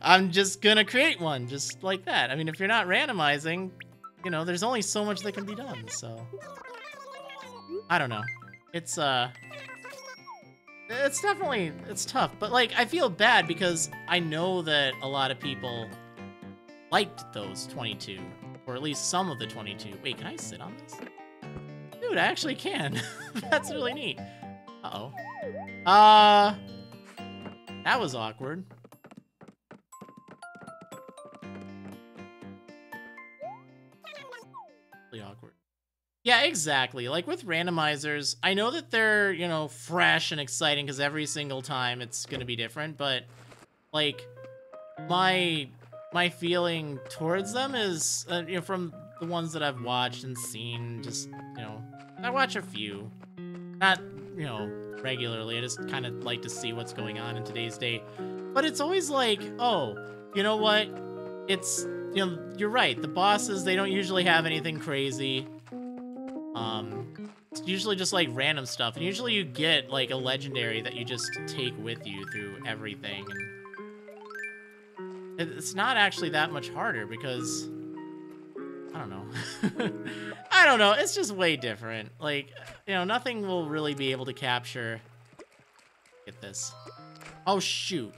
I'm just gonna create one, just like that. I mean, if you're not randomizing, you know, there's only so much that can be done, so... I don't know. It's definitely... It's tough, but, like, I feel bad because I know that a lot of people liked those 22, or at least some of the 22. Wait, can I sit on this? Dude, I actually can. That's really neat. Uh-oh. That was awkward. Really awkward. Yeah, exactly. Like with randomizers, I know that they're, you know, fresh and exciting because every single time it's gonna be different, but like my feeling towards them is, you know, from the ones that I've watched and seen, just, you know, I watch a few. Not, you know, regularly. I just kind of like to see what's going on in today's day. But it's always like, oh, you know what? It's, you know, you're right. The bosses, they don't usually have anything crazy. It's usually just like random stuff. And usually you get like a legendary that you just take with you through everything. And it's not actually that much harder because, I don't know. I don't know. It's just way different. Like, you know, nothing will really be able to capture. Get this. Oh, shoot.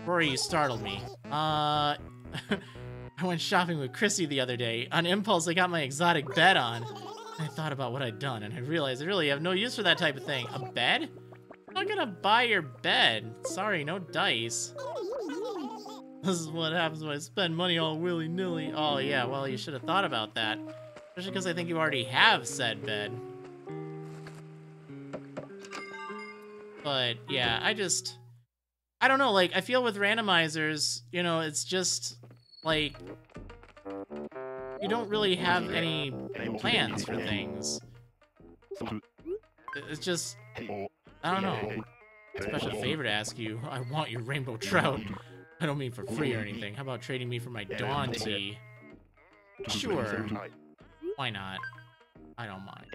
Rory, you startled me. I went shopping with Chrissy the other day. On impulse, I got my exotic bed on. I thought about what I'd done, and I realized I really have no use for that type of thing. A bed? I'm not gonna buy your bed. Sorry, no dice. This is what happens when I spend money all willy-nilly. Oh, yeah, well, you should have thought about that. Especially because I think you already have said bed. But, yeah, I don't know, like, I feel with randomizers, you know, it's just, like, you don't really have any plans for things. It's just, I don't know. Special favor to ask you. I want your rainbow trout. I don't mean for free or anything. How about trading me for my Dawn tea? Sure. Why not? I don't mind.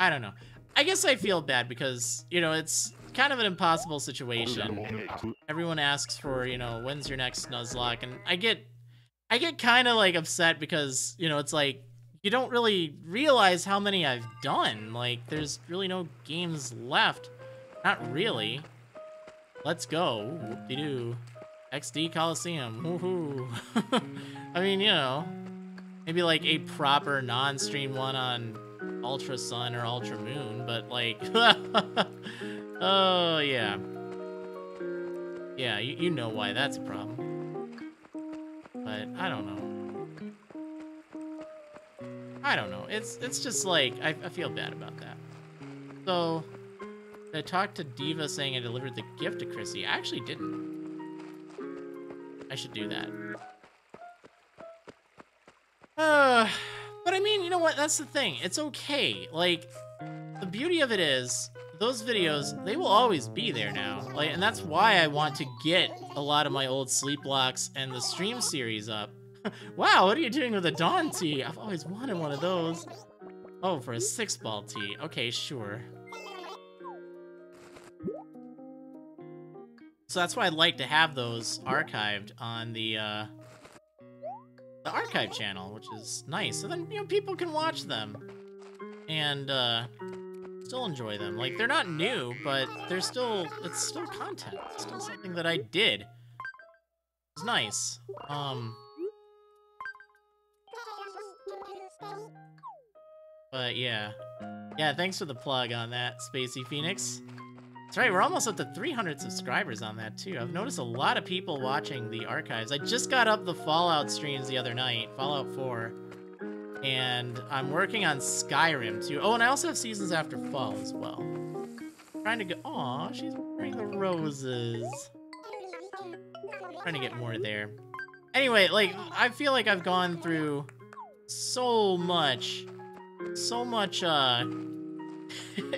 I don't know. I guess I feel bad because, you know, it's kind of an impossible situation. Everyone asks for, you know, when's your next Nuzlocke? And I get kind of, like, upset because, you know, it's like, you don't really realize how many I've done. Like, there's really no games left. Not really. Let's go. Whoop-de-doo. XD Coliseum. Woohoo. I mean, you know, maybe like a proper non-stream one on Ultra Sun or Ultra Moon, but like, oh yeah. Yeah, you know why that's a problem. But I don't know. I don't know. It's just like, I feel bad about that. So, I talked to Diva saying I delivered the gift to Chrissy. I actually didn't. I should do that. But I mean, you know what? That's the thing. It's okay. Like, the beauty of it is, those videos, they will always be there now. Like, and that's why I want to get a lot of my old sleep locks and the stream series up. Wow, what are you doing with a Dawn tea? I've always wanted one of those. Oh, for a 6-ball tea. Okay, sure. So that's why I'd like to have those archived on the archive channel, which is nice. So then, you know, people can watch them and still enjoy them. Like, they're not new, but it's still content. It's still something that I did. It's nice. But yeah. Yeah, thanks for the plug on that, Spacey Phoenix. That's right, we're almost up to 300 subscribers on that, too. I've noticed a lot of people watching the archives. I just got up the Fallout streams the other night, Fallout 4. And I'm working on Skyrim, too. Oh, and I also have Seasons After Fall as well. Trying to go... Aw, she's wearing the roses. Trying to get more there. Anyway, like, I feel like I've gone through so much,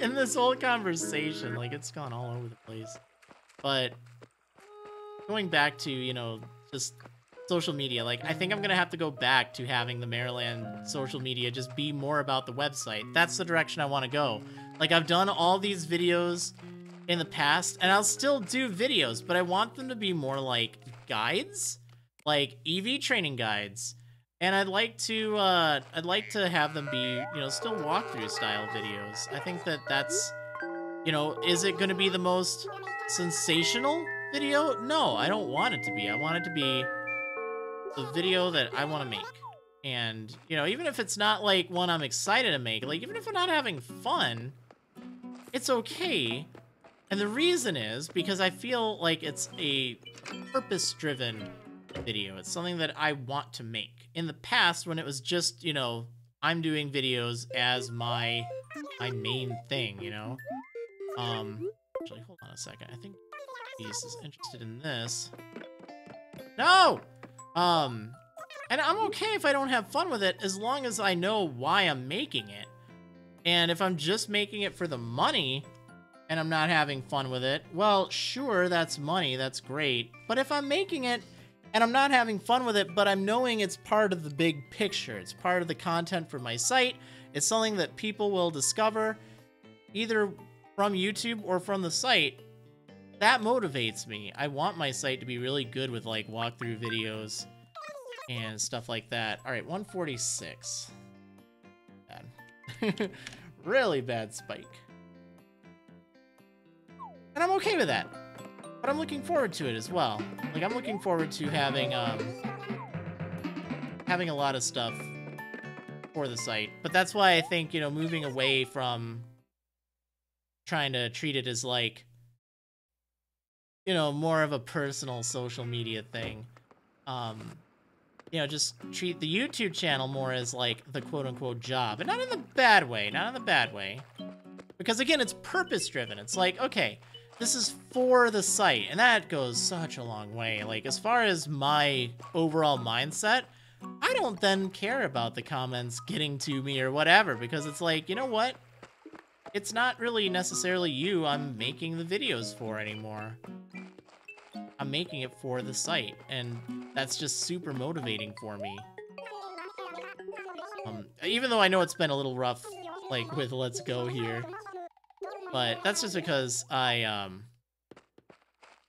in this whole conversation. Like, it's gone all over the place. But going back to, you know, just social media, like, I think I'm gonna have to go back to having the Marriland social media just be more about the website. That's the direction I want to go. Like, I've done all these videos in the past, and I'll still do videos, but I want them to be more like guides, like EV training guides. And I'd like to have them be, you know, still walkthrough style videos. I think that's, you know, is it going to be the most sensational video? No, I don't want it to be. I want it to be the video that I want to make. And, you know, even if it's not like one I'm excited to make, like even if I'm not having fun, it's okay. And the reason is because I feel like it's a purpose-driven video. It's something that I want to make. In the past, when it was just, you know, I'm doing videos as my main thing, you know? Actually, hold on a second. I think Beast is interested in this. No! And I'm okay if I don't have fun with it, as long as I know why I'm making it. And if I'm just making it for the money, and I'm not having fun with it, well, sure, that's money, that's great. But if I'm making it, and I'm not having fun with it, but I'm knowing it's part of the big picture, it's part of the content for my site, it's something that people will discover, either from YouTube or from the site, that motivates me. I want my site to be really good with, like, walkthrough videos and stuff like that. Alright, 146. Bad. Really bad spike. And I'm okay with that. But I'm looking forward to it as well. Like, I'm looking forward to having a lot of stuff for the site. But that's why I think, you know, moving away from trying to treat it as, like, you know, more of a personal social media thing. You know, just treat the YouTube channel more as, like, the quote-unquote job. And not in the bad way, not in the bad way. Because, again, it's purpose-driven. It's like, okay, this is for the site, and that goes such a long way. Like, as far as my overall mindset, I don't then care about the comments getting to me or whatever, because it's like, you know what? It's not really necessarily you I'm making the videos for anymore. I'm making it for the site, and that's just super motivating for me. Even though I know it's been a little rough, like, with Let's Go here. But that's just because I've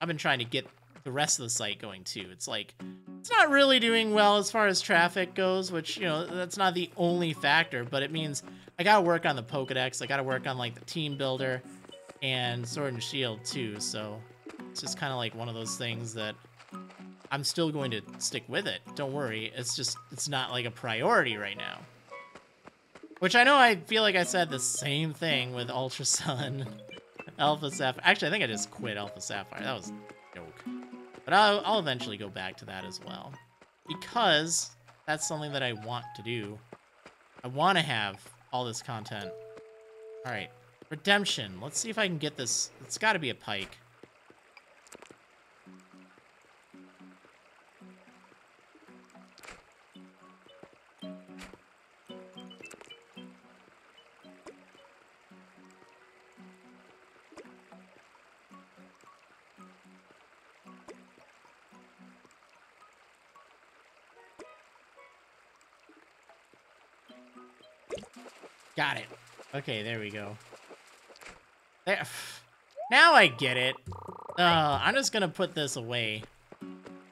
been trying to get the rest of the site going too. It's like, it's not really doing well as far as traffic goes, which, you know, that's not the only factor, but it means I gotta work on the Pokedex, I gotta work on, like, the team builder, and Sword and Shield too, so it's just kind of like one of those things that I'm still going to stick with it. Don't worry, it's just, it's not like a priority right now. Which I know I feel like I said the same thing with Ultra Sun, Alpha Sapphire. Actually, I think I just quit Alpha Sapphire. That was a joke. But I'll eventually go back to that as well. Because that's something that I want to do. I want to have all this content. Alright. Redemption. Let's see if I can get this. It's got to be a pike. Got it. Okay, there we go. There. Now I get it. I'm just gonna put this away.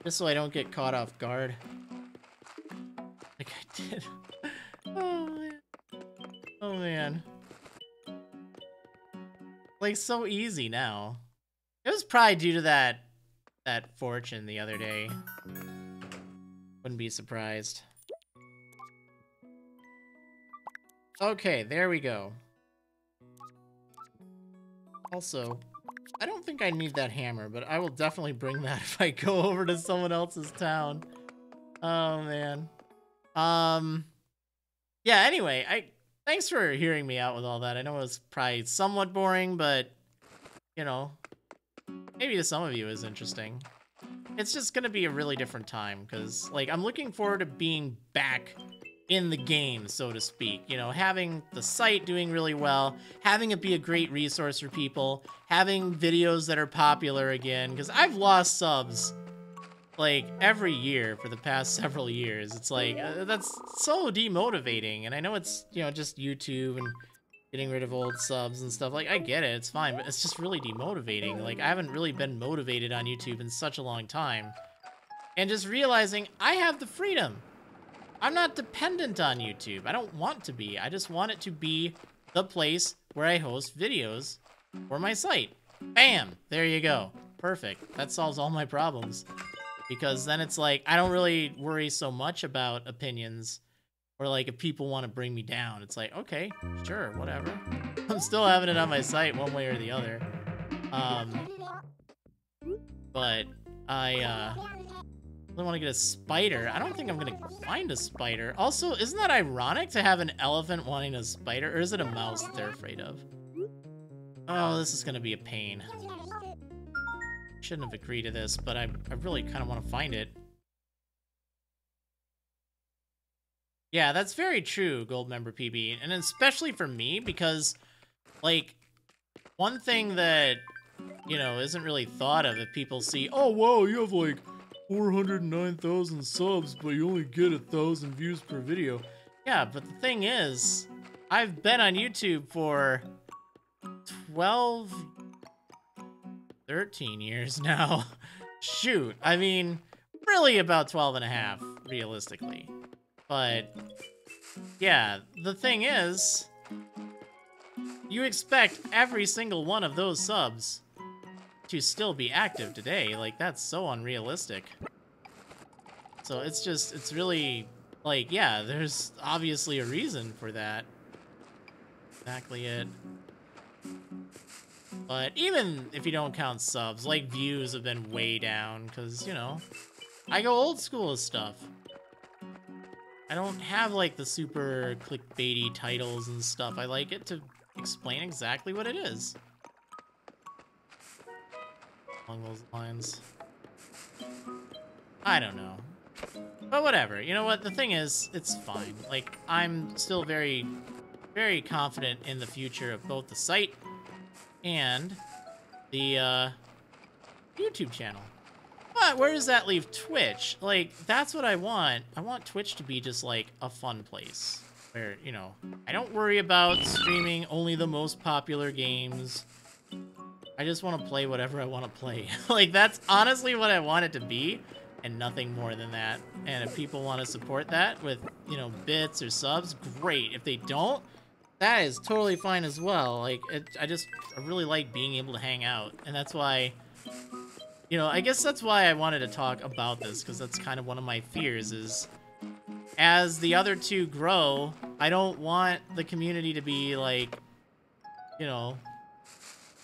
Just so I don't get caught off guard. Like I did. Oh, man. Oh, man. Like, so easy now. It was probably due to that fortune the other day. Wouldn't be surprised. Okay, there we go. Also, I don't think I need that hammer, but I will definitely bring that if I go over to someone else's town. Oh, man. Yeah, anyway, thanks for hearing me out with all that. I know it was probably somewhat boring, but, you know, maybe to some of you it was interesting. It's just gonna be a really different time, because, like, I'm looking forward to being back in the game, so to speak. You know, having the site doing really well, having it be a great resource for people, having videos that are popular again, because I've lost subs, like, every year for the past several years. It's like, that's so demotivating, and I know it's, you know, just YouTube and getting rid of old subs and stuff. Like, I get it, it's fine, but it's just really demotivating. Like, I haven't really been motivated on YouTube in such a long time. And just realizing I have the freedom. I'm not dependent on YouTube. I don't want to be. I just want it to be the place where I host videos for my site. Bam! There you go. Perfect. That solves all my problems. Because then it's like, I don't really worry so much about opinions. Or like, if people want to bring me down, it's like, okay, sure, whatever. I'm still having it on my site one way or the other. But I really want to get a spider. I don't think I'm gonna find a spider. Also, isn't that ironic to have an elephant wanting a spider? Or is it a mouse that they're afraid of? Oh, this is gonna be a pain. Shouldn't have agreed to this, but I really kind of want to find it. Yeah, that's very true, Gold Member PB. And especially for me, because, like, one thing that, you know, isn't really thought of if people see, oh, wow, you have, like, 409,000 subs, but you only get 1,000 views per video. Yeah, but the thing is, I've been on YouTube for 13 years now. Shoot, I mean, really about 12 and a half, realistically. But, yeah, the thing is, you expect every single one of those subs to still be active today. Like, that's so unrealistic. So it's just, it's really, like, yeah, there's obviously a reason for that. Exactly it. But even if you don't count subs, like, views have been way down, because, you know, I go old school with stuff. I don't have, like, the super clickbaity titles and stuff. I like it to explain exactly what it is. Along those lines. I don't know. But whatever. You know what? The thing is, it's fine. Like, I'm still very, very confident in the future of both the site and the YouTube channel. But where does that leave Twitch? Like, that's what I want. I want Twitch to be just, like, a fun place. Where, you know, I don't worry about streaming only the most popular games. I just want to play whatever I want to play. Like, that's honestly what I want it to be, and nothing more than that. And if people want to support that with, you know, bits or subs, great. If they don't, that is totally fine as well. Like, I really like being able to hang out. And that's why... You know, I guess that's why I wanted to talk about this, because that's kind of one of my fears is, as the other two grow, I don't want the community to be, like, you know,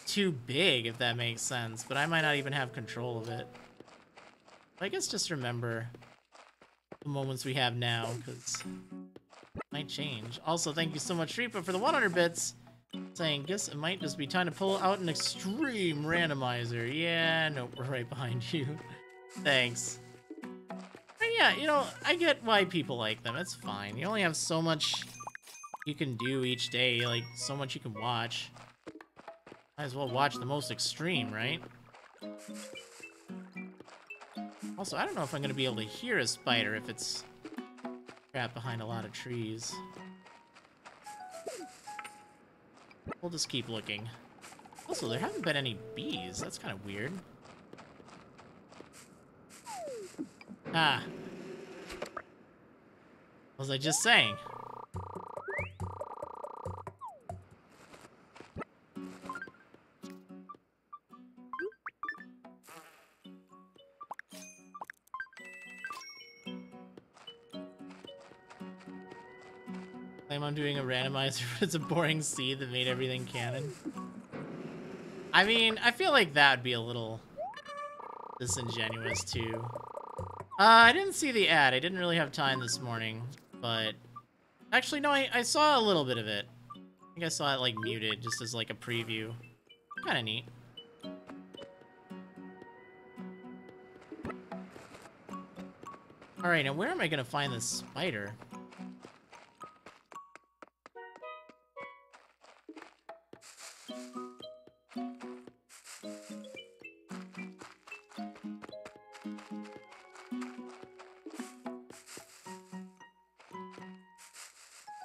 too big, if that makes sense, but I might not even have control of it. But I guess just remember the moments we have now, because it might change. Also, thank you so much, Reaper, for the 100 bits. Saying, guess it might just be time to pull out an extreme randomizer. Yeah, no, we're right behind you. Thanks. But yeah, you know, I get why people like them. It's fine. You only have so much you can do each day, like, so much you can watch. Might as well watch the most extreme, right? Also, I don't know if I'm going to be able to hear a spider if it's trapped behind a lot of trees. We'll just keep looking. Also, there haven't been any bees. That's kind of weird. Ah. What was I just saying? I'm doing a randomizer, but it's a boring seed that made everything canon. I mean, I feel like that would be a little disingenuous too. I didn't see the ad. I didn't really have time this morning, but actually, no, I saw a little bit of it. I think I saw it like muted, just as like a preview. Kind of neat. All right, now where am I gonna find this spider?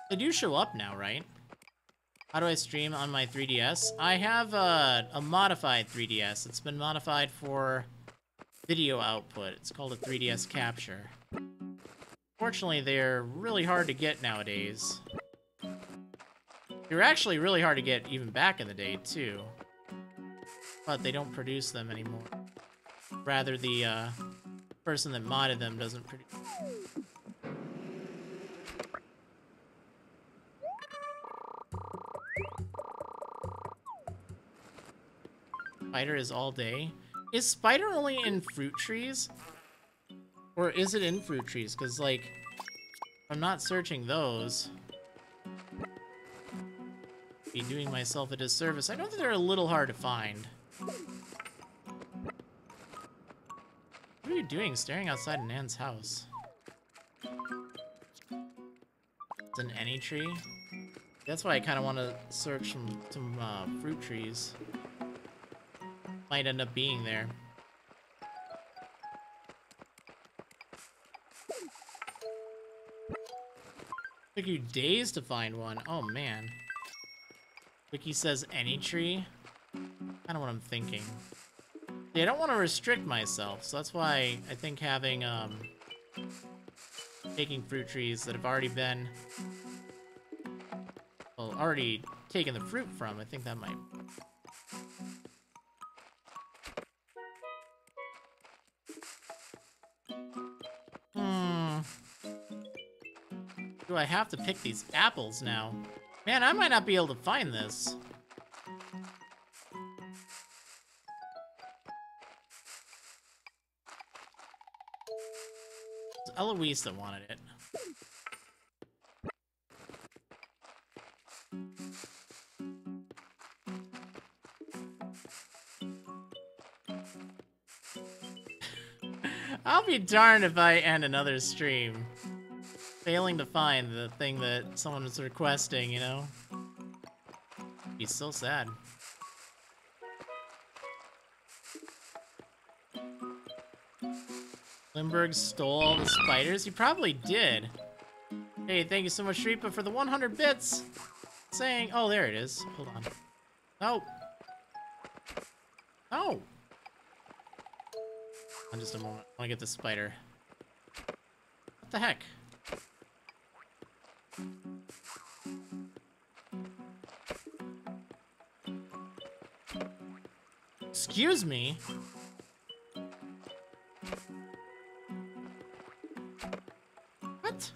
They do show up now, right? How do I stream on my 3DS? I have a modified 3DS. It's been modified for video output. It's called a 3DS Capture. Fortunately, they're really hard to get nowadays. They're actually really hard to get even back in the day, too. But they don't produce them anymore. Rather, the person that modded them doesn't produce. Spider is all day. Is spider only in fruit trees? Or is it in fruit trees? Because, like, I'm not searching those. Be doing myself a disservice. I know that they're a little hard to find. What are you doing staring outside Nan's house? It's an any tree? That's why I kind of want to search some fruit trees. Might end up being there. Took you days to find one. Oh man. Wiki says any tree. Kind of what I'm thinking. Yeah, I don't want to restrict myself, so that's why I think having taking fruit trees that have already been, well, already taken the fruit from. I think that might. Do I have to pick these apples now? Man, I might not be able to find this. It's Eloise that wanted it. I'll be darned if I end another stream failing to find the thing that someone was requesting, you know? He's so sad. Limburg stole all the spiders? He probably did. Hey, thank you so much, Shreepa, for the 100 bits! Saying, oh, there it is. Hold on. No! No! On just a moment. I wanna get this spider. What the heck? Excuse me? What?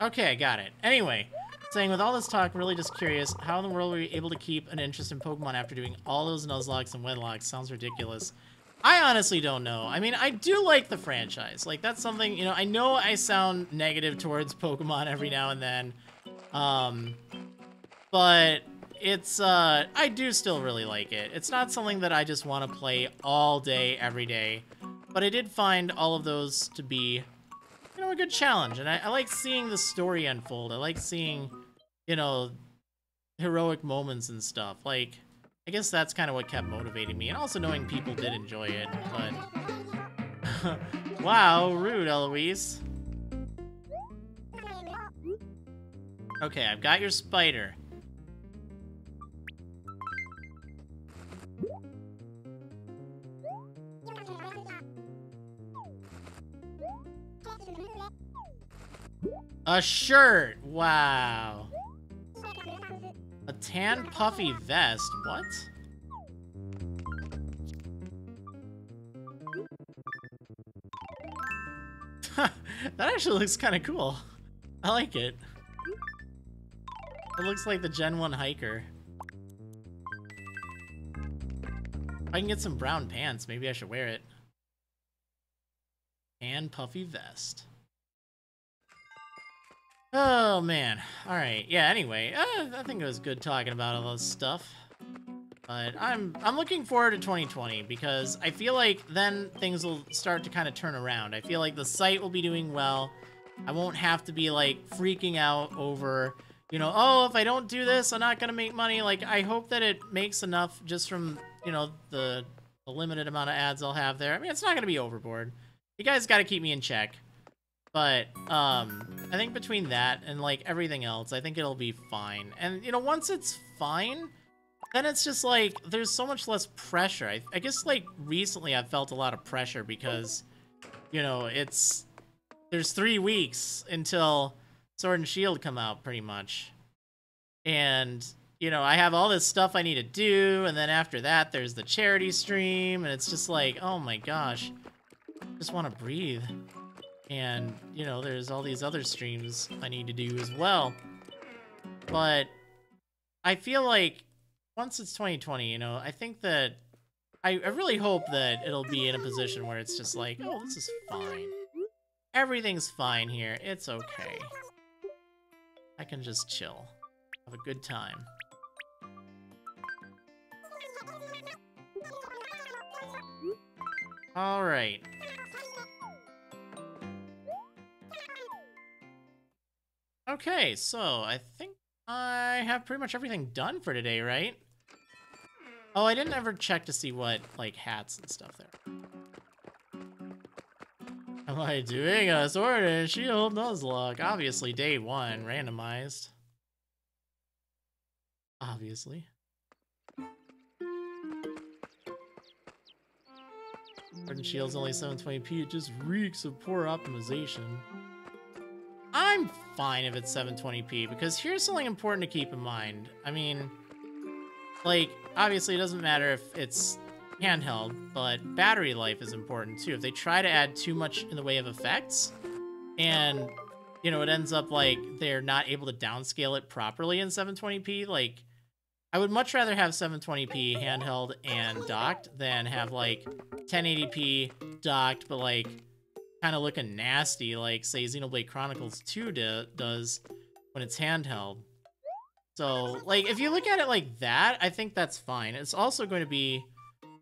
Okay, I got it. Anyway, saying with all this talk, really just curious, how in the world were you able to keep an interest in Pokemon after doing all those Nuzlocks and Wedlocks? Sounds ridiculous. I honestly don't know. I mean, I do like the franchise. Like, that's something, you know I sound negative towards Pokemon every now and then. But it's, I do still really like it. It's not something that I just want to play all day, every day. But I did find all of those to be, you know, a good challenge. And I like seeing the story unfold. I like seeing, you know, heroic moments and stuff. Like, I guess that's kind of what kept motivating me. And also knowing people did enjoy it, but... Wow, rude, Eloise. Okay, I've got your spider. A shirt! Wow. A tan puffy vest? What? That actually looks kind of cool. I like it. It looks like the Gen 1 hiker. If I can get some brown pants, maybe I should wear it. And puffy vest. Oh, man. Alright, yeah, anyway. I think it was good talking about all this stuff. But I'm looking forward to 2020 because I feel like then things will start to kind of turn around. I feel like the site will be doing well. I won't have to be like freaking out over, you know, oh, if I don't do this, I'm not gonna make money. Like, I hope that it makes enough just from, you know, the limited amount of ads I'll have there. I mean, it's not gonna be overboard. You guys gotta keep me in check. But I think between that and like everything else, I think it'll be fine. And, you know, once it's fine, then it's just like, there's so much less pressure. I guess like recently I've felt a lot of pressure because, you know, there's 3 weeks until Sword and Shield come out pretty much. And, you know, I have all this stuff I need to do. And then after that, there's the charity stream. And it's just like, oh my gosh, I just want to breathe. And, you know, there's all these other streams I need to do as well. But I feel like once it's 2020, you know, I think that I really hope that it'll be in a position where it's just like, oh, this is fine. Everything's fine here. It's okay. I can just chill. Have a good time. All right. Okay, so I think I have pretty much everything done for today, right? Oh, I didn't ever check to see what, like, hats and stuff there. Am I doing a Sword and Shield Nuzlocke? Obviously, day 1, randomized. Obviously. Sword and Shield's only 720p, it just reeks of poor optimization. I'm fine if it's 720p, because here's something important to keep in mind. I mean, like, obviously it doesn't matter if it's handheld, but battery life is important too. If they try to add too much in the way of effects, and, you know, it ends up like they're not able to downscale it properly in 720p, like, I would much rather have 720p handheld and docked than have, like, 1080p docked, but, like, kind of looking nasty, like, say, Xenoblade Chronicles 2 does when it's handheld. So, like, if you look at it like that, I think that's fine. It's also going to be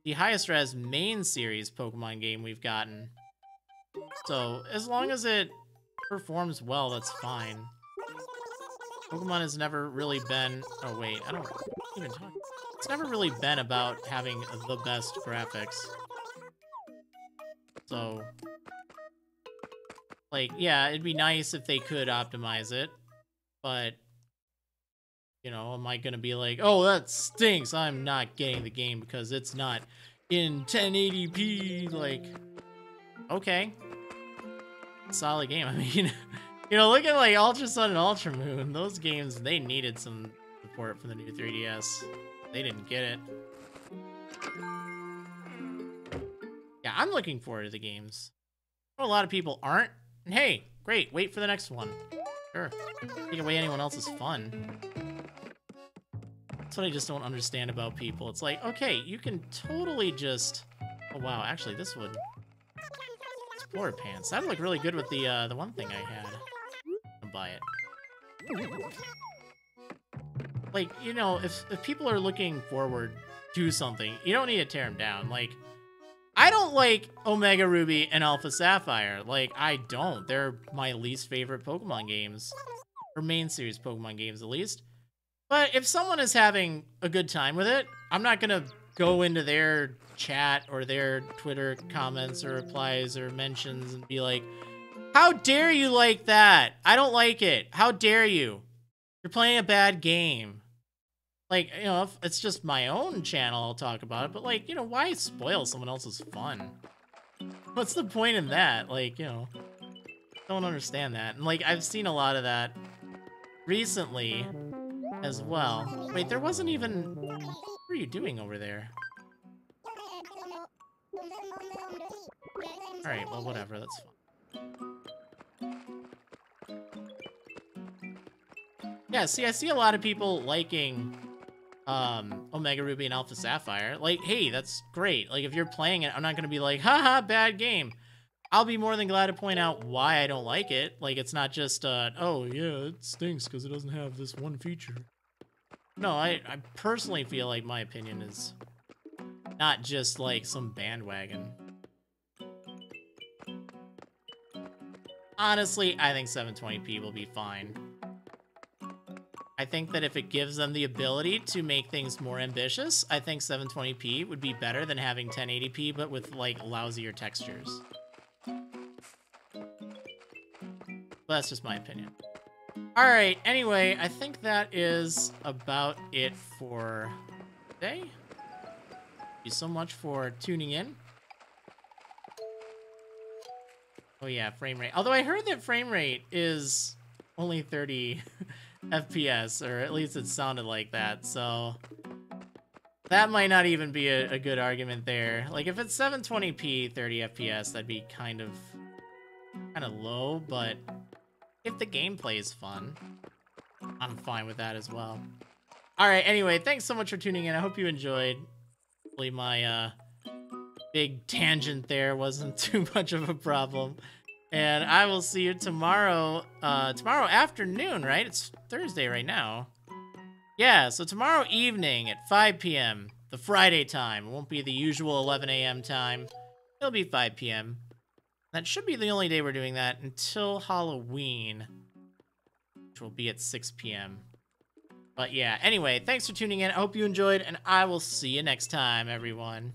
the highest res main series Pokemon game we've gotten. So, as long as it performs well, that's fine. Pokemon has never really been... Oh, wait, I don't even talk... It's never really been about having the best graphics. So... Like, yeah, it'd be nice if they could optimize it, but, you know, am I gonna be like, oh, that stinks, I'm not getting the game because it's not in 1080p, like, okay. Solid game, I mean, you know, look at, like, Ultra Sun and Ultra Moon, those games, they needed some support for the new 3DS. They didn't get it. Yeah, I'm looking forward to the games. A lot of people aren't. And hey, great, wait for the next one. Sure. Take away anyone else's fun. That's what I just don't understand about people. It's like, okay, you can totally just... Oh, wow, actually, this would... Explorer pants. That would look really good with the one thing I had. I'll buy it. Like, you know, if people are looking forward to something, you don't need to tear them down. Like... I don't like Omega Ruby and Alpha Sapphire. Like, I don't. They're my least favorite Pokemon games. Or main series Pokemon games, at least. But if someone is having a good time with it, I'm not gonna go into their chat or their Twitter comments or replies or mentions and be like, how dare you like that? I don't like it. How dare you? You're playing a bad game. Like, you know, if it's just my own channel, I'll talk about it. But, like, you know, why spoil someone else's fun? What's the point in that? Like, you know, don't understand that. And, like, I've seen a lot of that recently as well. Wait, there wasn't even... What are you doing over there? Alright, well, whatever. That's fine. Yeah, see, I see a lot of people liking Omega Ruby and Alpha Sapphire. Like, hey, that's great. Like, if you're playing it, I'm not gonna be like, haha, bad game. I'll be more than glad to point out why I don't like it. Like, it's not just, oh, yeah, it stinks because it doesn't have this one feature. No, I personally feel like my opinion is not just, like, some bandwagon. Honestly, I think 720p will be fine. I think that if it gives them the ability to make things more ambitious, I think 720p would be better than having 1080p, but with, like, lousier textures. But that's just my opinion. Alright, anyway, I think that is about it for today. Thank you so much for tuning in. Oh yeah, frame rate. Although I heard that frame rate is only 30 FPS, or at least it sounded like that, so that might not even be a good argument there. Like, if it's 720p, 30 FPS, that'd be kind of low, but if the gameplay is fun, I'm fine with that as well. Alright, anyway, thanks so much for tuning in. I hope you enjoyed. Hopefully my big tangent there wasn't too much of a problem. And I will see you tomorrow, tomorrow afternoon, right? It's Thursday right now. Yeah, so tomorrow evening at 5 p.m., the Friday time. It won't be the usual 11 a.m. time. It'll be 5 p.m. That should be the only day we're doing that until Halloween, which will be at 6 p.m. But yeah, anyway, thanks for tuning in. I hope you enjoyed, and I will see you next time, everyone.